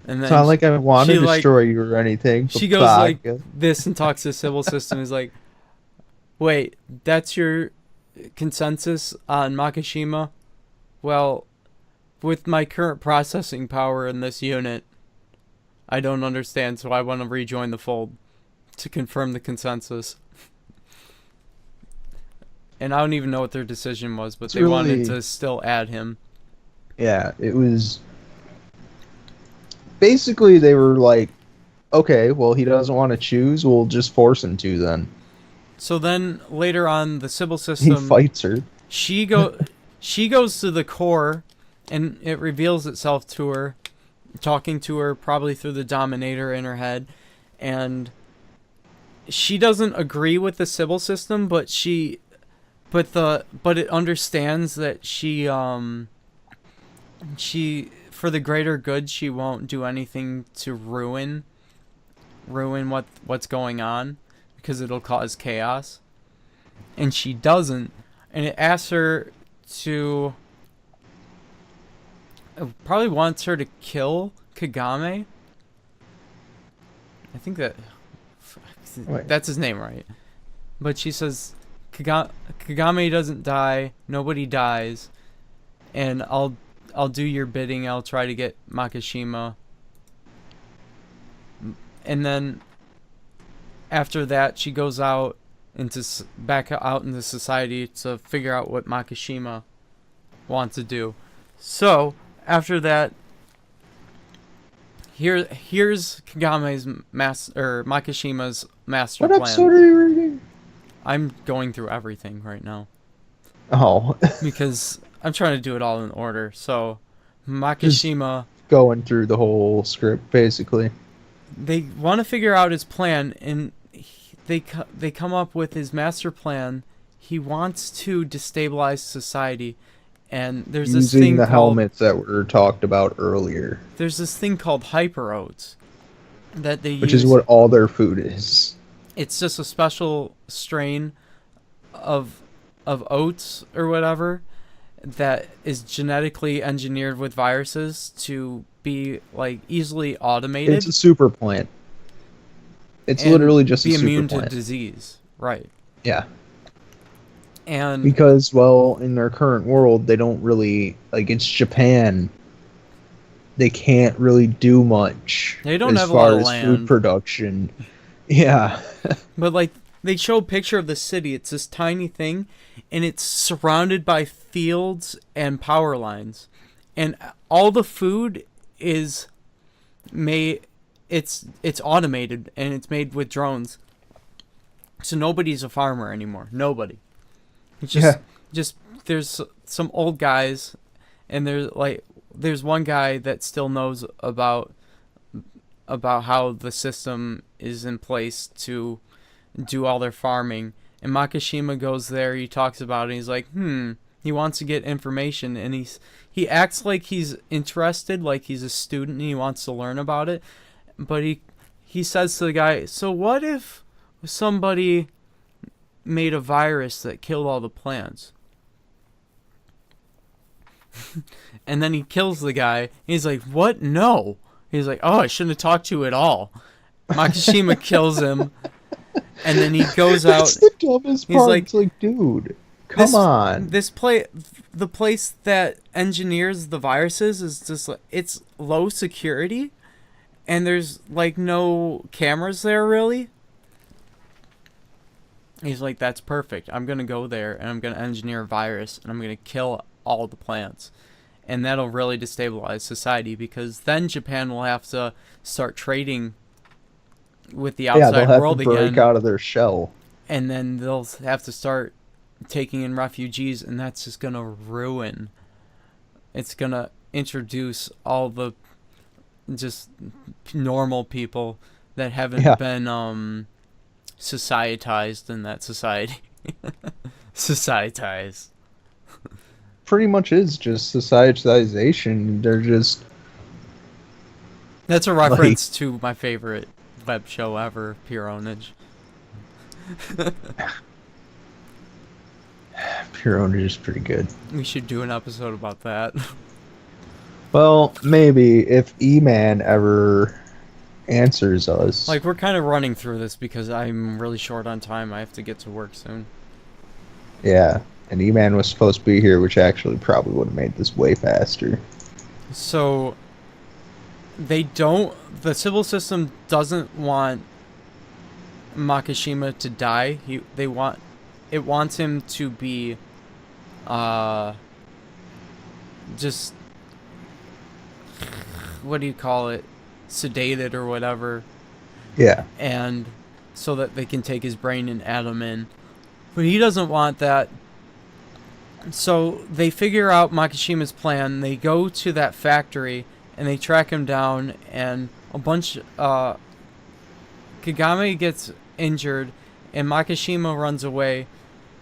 And then it's not like I want to destroy you or anything. She goes like this and talks to the Sybil system. Is like, wait, that's your consensus on Makishima? Well, with my current processing power in this unit, I don't understand, so I want to rejoin the fold to confirm the consensus. And I don't even know what their decision was, but they wanted to still add him. Yeah, it was... Basically, they were like, Okay, well, he doesn't want to choose. We'll just force him to then. So then later on, the Sybil He system, fights her. she goes to the core, and it reveals itself to her, talking to her probably through the Dominator in her head, and she doesn't agree with the Sybil system, but it understands that she for the greater good, she won't do anything to ruin what's going on, because it'll cause chaos. And she doesn't, and it asks her to, it probably wants her to kill Kagame. I think that's his name, right? But she says Kagame doesn't die, nobody dies, and I'll do your bidding. I'll try to get Makishima. And then after that, she goes back out into society to figure out what Makishima wants to do. So after that, here's Kagame's Makishima's master plan. What episode are you reading? I'm going through everything right now. Oh. Because I'm trying to do it all in order. So Makishima, just going through the whole script, basically. They want to figure out his plan, and they come up with his master plan. He wants to destabilize society, and there's this thing using the called helmets that were talked about earlier. There's this thing called hyper oats that they use, which is what all their food is. It's just a special strain of oats or whatever that is genetically engineered with viruses to be like easily automated. It's a super plant. It's literally just a super be immune plant. to disease, right? Yeah. And because, well, in their current world, they don't really, like, it's Japan. They can't really do much. They don't as have a far lot of as land. food production. Yeah. But like they show a picture of the city. It's this tiny thing, and it's surrounded by fields and power lines, and all the food is made. It's automated, and it's made with drones. So nobody's a farmer anymore. Nobody. It's just there's some old guys, and there's one guy that still knows about how the system is in place to do all their farming. And Makishima goes there, he talks about it, and he's like, he wants to get information, and he acts like he's interested, like he's a student and he wants to learn about it. But he says to the guy, so what if somebody made a virus that killed all the plants? And then he kills the guy. He's like, what? No. He's like, oh, I shouldn't have talked to you at all. Makishima kills him. And then he goes out. That's the dumbest part. It's like, dude, come on. The place that engineers the viruses is just like, it's low security. And there's like no cameras there really. He's like, that's perfect. I'm going to go there and I'm going to engineer a virus and I'm going to kill all the plants. And that'll really destabilize society, because then Japan will have to start trading with the outside they'll have world to break again. out of their shell. And then they'll have to start taking in refugees, and that's just going to ruin. It's going to introduce all the just normal people that haven't been societized in that society. Societized. Pretty much is just societization. They're just... That's a reference to my favorite web show ever, Pure Ownage. Pure Ownage is pretty good. We should do an episode about that. Well, maybe if E-Man ever answers us. Like, we're kind of running through this because I'm really short on time. I have to get to work soon. Yeah, and E-Man was supposed to be here, which actually probably would have made this way faster. So, the civil system doesn't want Makishima to die. It wants him to be, just, what do you call it? Sedated or whatever. Yeah. And so that they can take his brain and add him in. But he doesn't want that. So they figure out Makishima's plan. They go to that factory and they track him down, and Kagame gets injured and Makishima runs away,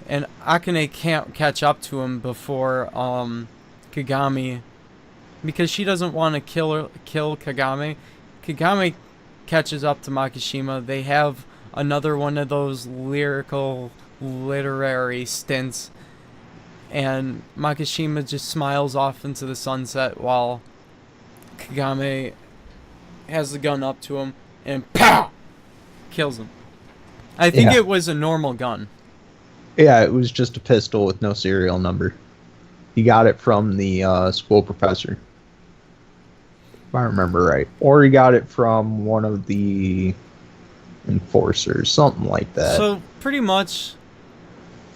and Akane can't catch up to him before Kagame, because she doesn't want to kill Kagame. Kagame catches up to Makishima. They have another one of those literary stints, and Makishima just smiles off into the sunset while Kagame has the gun up to him and pow! Kills him. I think it was a normal gun. Yeah, it was just a pistol with no serial number. He got it from the school professor, if I remember right. Or he got it from one of the enforcers, something like that. So, pretty much,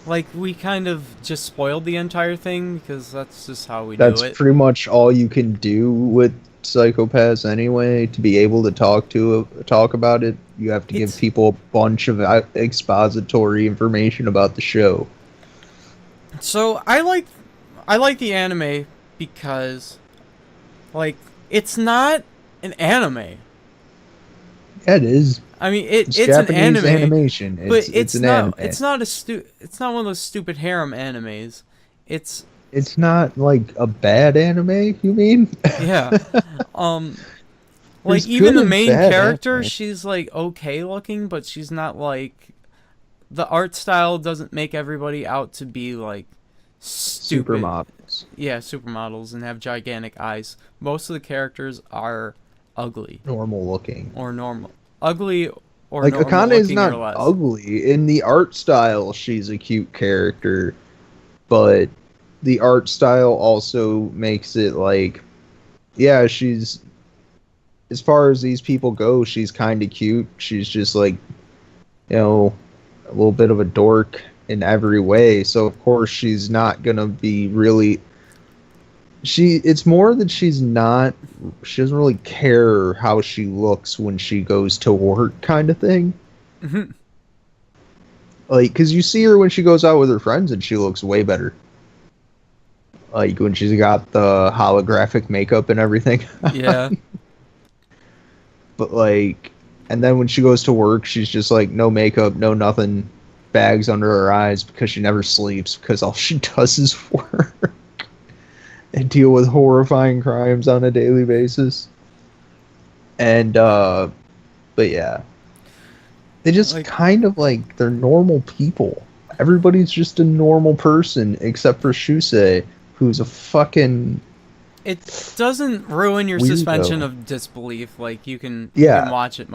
like, we kind of just spoiled the entire thing, because that's just how we do it. That's pretty much all you can do with Psychopaths anyway. To be able to talk about it, you have to give people a bunch of expository information about the show. So I like the anime because, like, it's not an anime. Yeah, it is. I mean, it's Japanese an anime animation. But it's an not. anime. It's not one of those stupid harem animes. It's not like a bad anime, you mean? Yeah. Like, even the main character, anime. she's like okay looking, but she's not like, the art style doesn't make everybody out to be like stupid. Supermodels. Yeah, supermodels and have gigantic eyes. Most of the characters are ugly. Normal looking. Or normal. Ugly or like, normal Akane is looking not or less. ugly. In the art style, she's a cute character, but the art style also makes it like, yeah, she's, as far as these people go, she's kind of cute. She's just like, you know, a little bit of a dork in every way. So of course she's not gonna be really. It's more that she doesn't really care how she looks when she goes to work, kind of thing. Mm-hmm. Like, because you see her when she goes out with her friends and she looks way better. Like, when she's got the holographic makeup and everything. Yeah. But, like, and then when she goes to work, she's just, like, no makeup, no nothing, bags under her eyes because she never sleeps, because all she does is work and deal with horrifying crimes on a daily basis. And, but yeah. They just like, kind of, like, they're normal people. Everybody's just a normal person, except for Shusei, who's a fucking... It doesn't ruin your weirdo. Suspension of disbelief. Like, you can watch it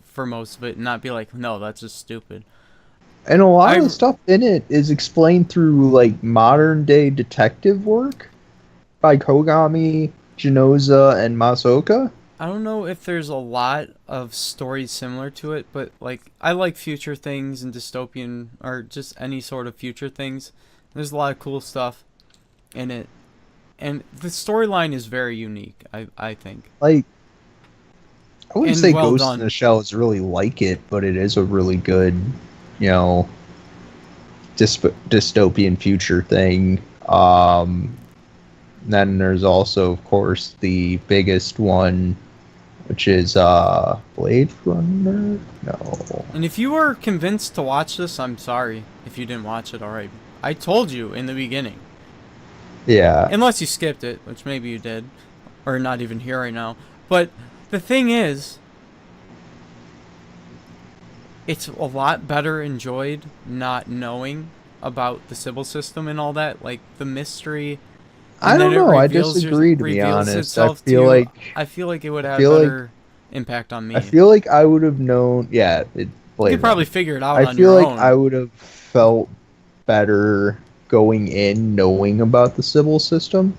for most of it and not be like, no, that's just stupid. And a lot of the stuff in it is explained through, like, modern-day detective work by Kogami, Genoza, and Masaoka. I don't know if there's a lot of stories similar to it, but, like, I like future things and dystopian, or just any sort of future things. There's a lot of cool stuff in it. And the storyline is very unique, I think. Like, I wouldn't say well Ghost done. in the Shell is really like it, but it is a really good, you know, dystopian future thing. Then there's also, of course, the biggest one, which is Blade Runner? No. And if you were convinced to watch this, I'm sorry if you didn't watch it already. I told you in the beginning. Yeah. Unless you skipped it, which maybe you did. Or not even here right now. But the thing is, it's a lot better enjoyed not knowing about the Sybil system and all that. Like, the mystery... I don't know. I disagree, to be honest. I feel like it would have better impact on me. I feel like I would have known. Yeah, you could probably figure it out on your own. I your feel like I would have felt better going in knowing about the Sybil system.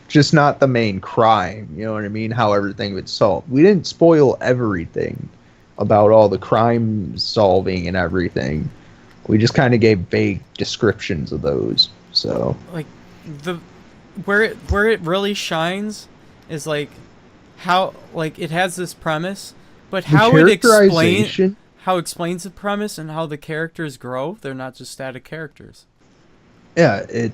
Just not the main crime. You know what I mean? How everything would solve. We didn't spoil everything about all the crime solving and everything. We just kind of gave vague descriptions of those. So, like, where it really shines is, like, how, like, it has this premise, But how it explains the premise and how the characters grow, they're not just static characters. Yeah,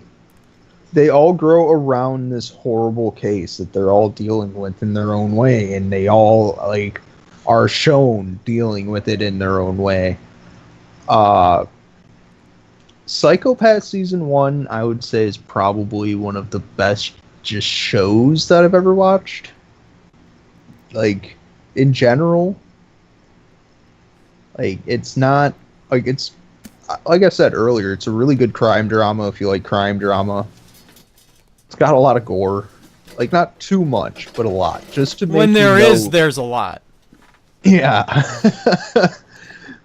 they all grow around this horrible case that they're all dealing with in their own way, and they all like are shown dealing with it in their own way. Psychopath season 1, I would say, is probably one of the best just shows that I've ever watched. Like, in general, like, it's not, like, it's, like I said earlier, it's a really good crime drama if you like crime drama. It's got a lot of gore. Like, not too much, but a lot. Just to make when there is, there's a lot. Yeah.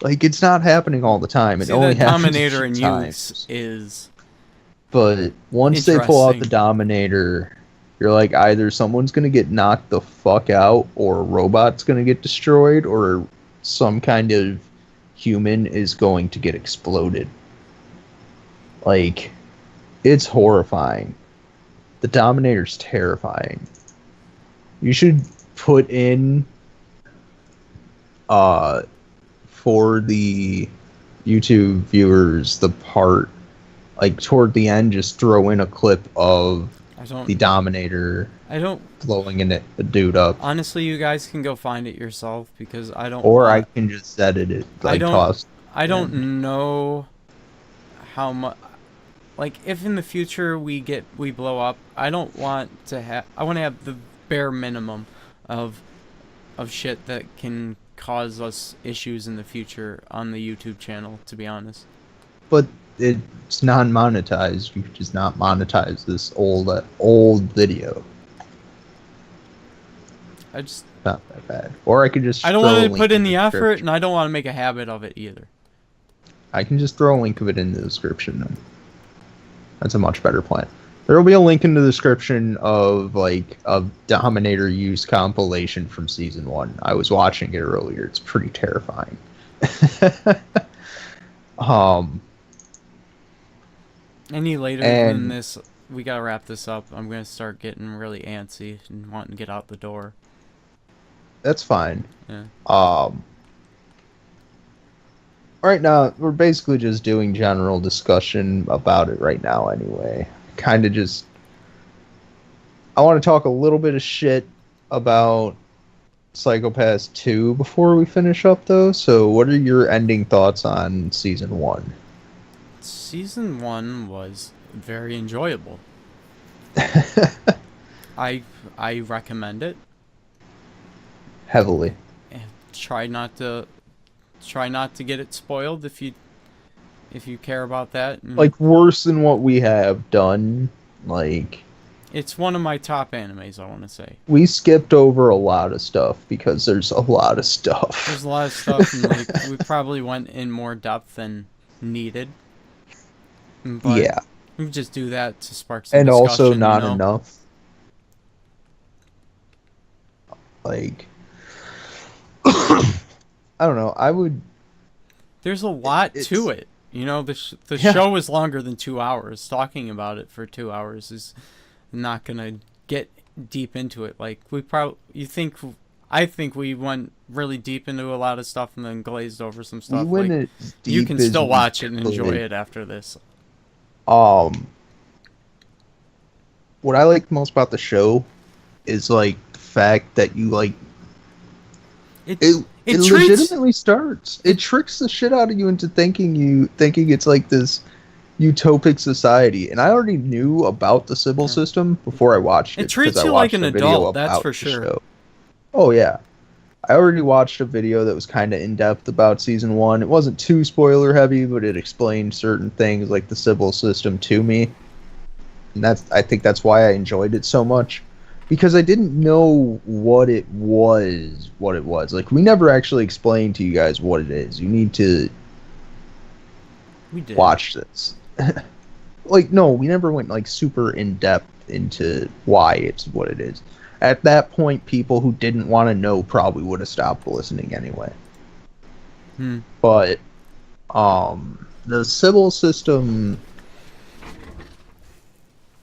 Like, it's not happening all the time. It only happens Dominator in times. use is. But once they pull out the Dominator, you're like, either someone's going to get knocked the fuck out, or a robot's going to get destroyed, or some kind of human is going to get exploded. Like, it's horrifying. The Dominator's terrifying. You should put in for the YouTube viewers the part, like, toward the end, just throw in a clip of the Dominator blowing a dude up. Honestly, you guys can go find it yourself, because I don't. Or I can just edit it. Like, I don't know how much. Like, if in the future we blow up, I don't want to have. I want to have the bare minimum of shit that can cause us issues in the future on the YouTube channel, to be honest. But it's non-monetized. You could just not monetize this old video. Not that bad. Or I could just. I don't want to put in the effort, and I don't want to make a habit of it either. I can just throw a link of it in the description. Then. That's a much better plan. There will be a link in the description of like a Dominator use compilation from season 1. I was watching it earlier. It's pretty terrifying. Any later than this, we gotta wrap this up. I'm gonna start getting really antsy and wanting to get out the door. That's fine. Yeah. Right now, we're basically just doing general discussion about it right now anyway. Kind of just... I want to talk a little bit of shit about Psychopaths 2 before we finish up, though. So what are your ending thoughts on Season 1? Season 1 was very enjoyable. I recommend it. Heavily. Try not to get it spoiled if you care about that. Like, worse than what we have done. Like, it's one of my top animes, I want to say. We skipped over a lot of stuff because there's a lot of stuff. There's a lot of stuff, and like, we probably went in more depth than needed. But yeah. We just do that to spark some and discussion, also not enough. Like, I don't know. I would. There's a lot to it. You know, the show is longer than 2 hours. Talking about it for 2 hours is not gonna get deep into it. Like, I think we went really deep into a lot of stuff and then glazed over some stuff. Like, you can still watch it and enjoy it after this. What I like most about the show is like the fact that you like it legitimately starts. It tricks the shit out of you into thinking it's like this utopic society. And I already knew about the Missable system before I watched it. It treats you like an adult, that's for sure. Oh yeah. I already watched a video that was kind of in-depth about Season 1. It wasn't too spoiler-heavy, but it explained certain things like the Missable system to me. And I think that's why I enjoyed it so much. Because I didn't know what it was. Like, we never actually explained to you guys what it is. You need to watch this. Like, no, we never went, like, super in-depth into why it's what it is. At that point, people who didn't want to know probably would have stopped listening anyway. But, the Missable system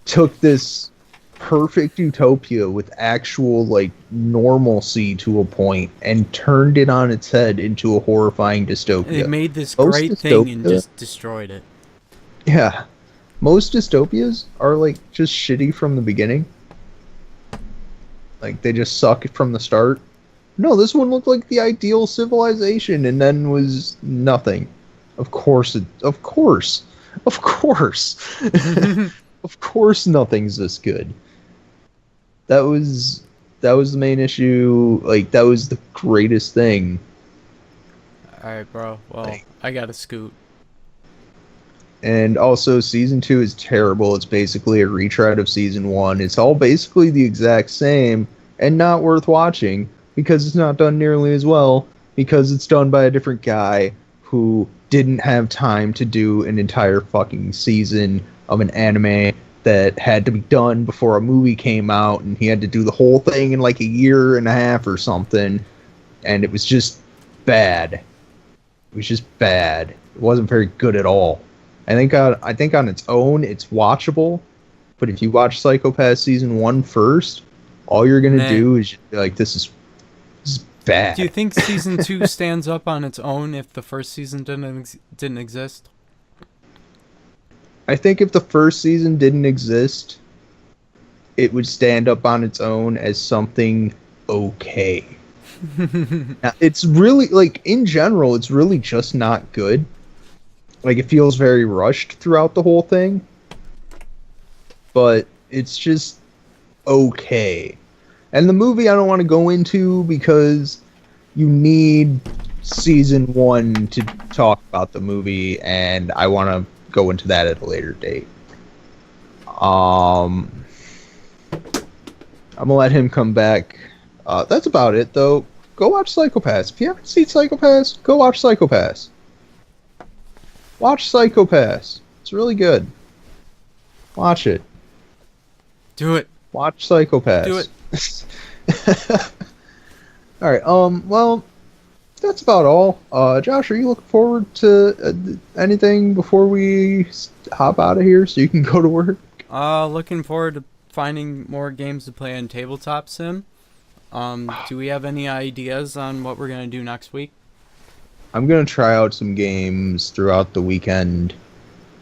took this perfect utopia with actual like normalcy to a point and turned it on its head into a horrifying dystopia. They made this great thing and just destroyed it. Yeah. Most dystopias are like just shitty from the beginning. Like they just suck from the start. No, this one looked like the ideal civilization and then was nothing. Of course. Of course nothing's this good. That was the main issue. Like that was the greatest thing. Alright, bro. Well, I gotta scoot. And also, Season 2 is terrible. It's basically a retread of Season 1. It's all basically the exact same and not worth watching because it's not done nearly as well because it's done by a different guy who didn't have time to do an entire fucking season of an anime that had to be done before a movie came out, and he had to do the whole thing in like a year and a half or something, and it was just bad. It was just bad. It wasn't very good at all. I think on its own, it's watchable, but if you watch Psycho Pass Season 1 first, all you're going to do is be like, this is bad. Do you think Season 2 stands up on its own if the first season didn't exist? I think if the first season didn't exist, it would stand up on its own as something okay. Now, it's really, like, in general, it's really just not good. Like, it feels very rushed throughout the whole thing. But it's just okay. And the movie I don't want to go into because you need Season 1 to talk about the movie, and I want to go into that at a later date. I'm going to let him come back. That's about it, though. Go watch Psycho Pass. If you haven't seen Psycho Pass, go watch Psycho Pass. Watch Psycho Pass. It's really good. Watch it. Do it. Watch Psycho Pass. Do it. Alright, well, that's about all. Josh, are you looking forward to anything before we hop out of here so you can go to work? Looking forward to finding more games to play on Tabletop Sim. Do we have any ideas on what we're going to do next week? I'm going to try out some games throughout the weekend.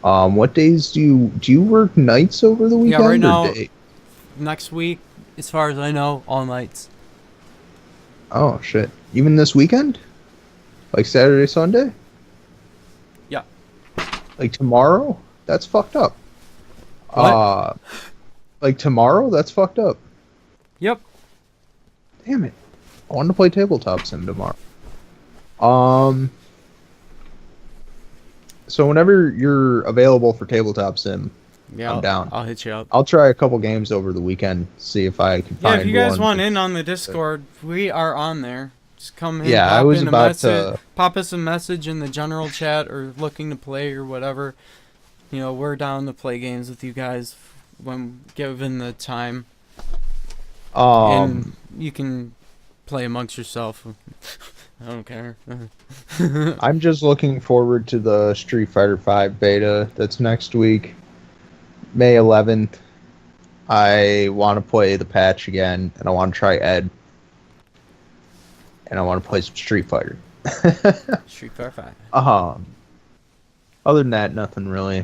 What days do you work nights over the weekend? Yeah, right now, next week, as far as I know, all nights. Oh, shit. Even this weekend? Like Saturday, Sunday? Yeah. Like tomorrow? That's fucked up. What? Like tomorrow? That's fucked up. Yep. Damn it. I wanted to play Tabletop Sim tomorrow. So whenever you're available for Tabletop Sim, yeah, I'm down. I'll hit you up. I'll try a couple games over the weekend, see if I can find one. Yeah, if you guys want in on the Discord, we are on there. Just come in, yeah, I was about to pop us a message in the general chat or looking to play or whatever. You know, we're down to play games with you guys when given the time. And you can play amongst yourself. I don't care. I'm just looking forward to the Street Fighter V beta that's next week, May 11th. I want to play the patch again, and I want to try Ed. And I want to play some Street Fighter. Street Fighter 5. Other than that, nothing really.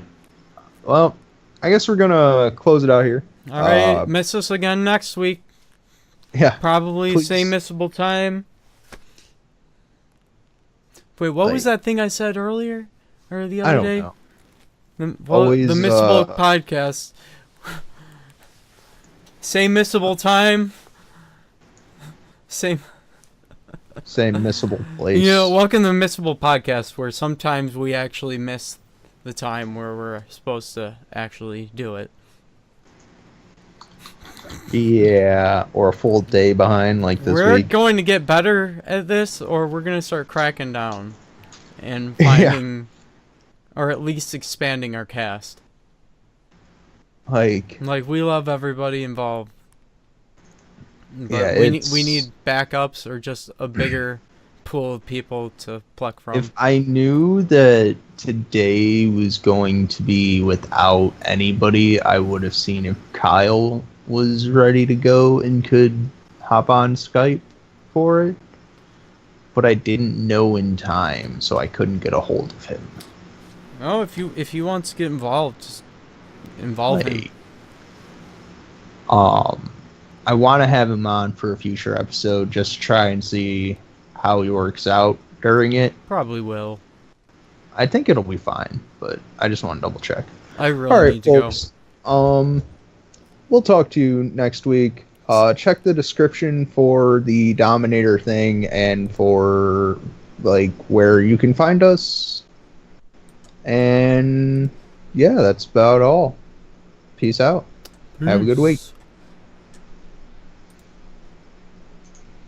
Well, I guess we're gonna close it out here. All right, miss us again next week. Yeah, probably please. Same missable time. Wait, what was that thing I said earlier or the other day? I don't know. The Missable Podcast. Same missable time. Same missable place. You know, welcome to the Missable Podcast, where sometimes we actually miss the time where we're supposed to actually do it. Yeah, or a full day behind like this we're week. We're going to get better at this, or we're going to start cracking down and finding, or at least expanding our cast. Like we love everybody involved. But yeah, we need backups or just a bigger pool of people to pluck from. If I knew that today was going to be without anybody, I would have seen if Kyle was ready to go and could hop on Skype for it, but I didn't know in time, so I couldn't get a hold of him. Oh, if he wants to get involved, just involve him. I want to have him on for a future episode, just to try and see how he works out during it. Probably will. I think it'll be fine, but I just want to double check. I really need to folks, go. We'll talk to you next week. Check the description for the Dominator thing and for like where you can find us. And yeah, that's about all. Peace out. Have a good week.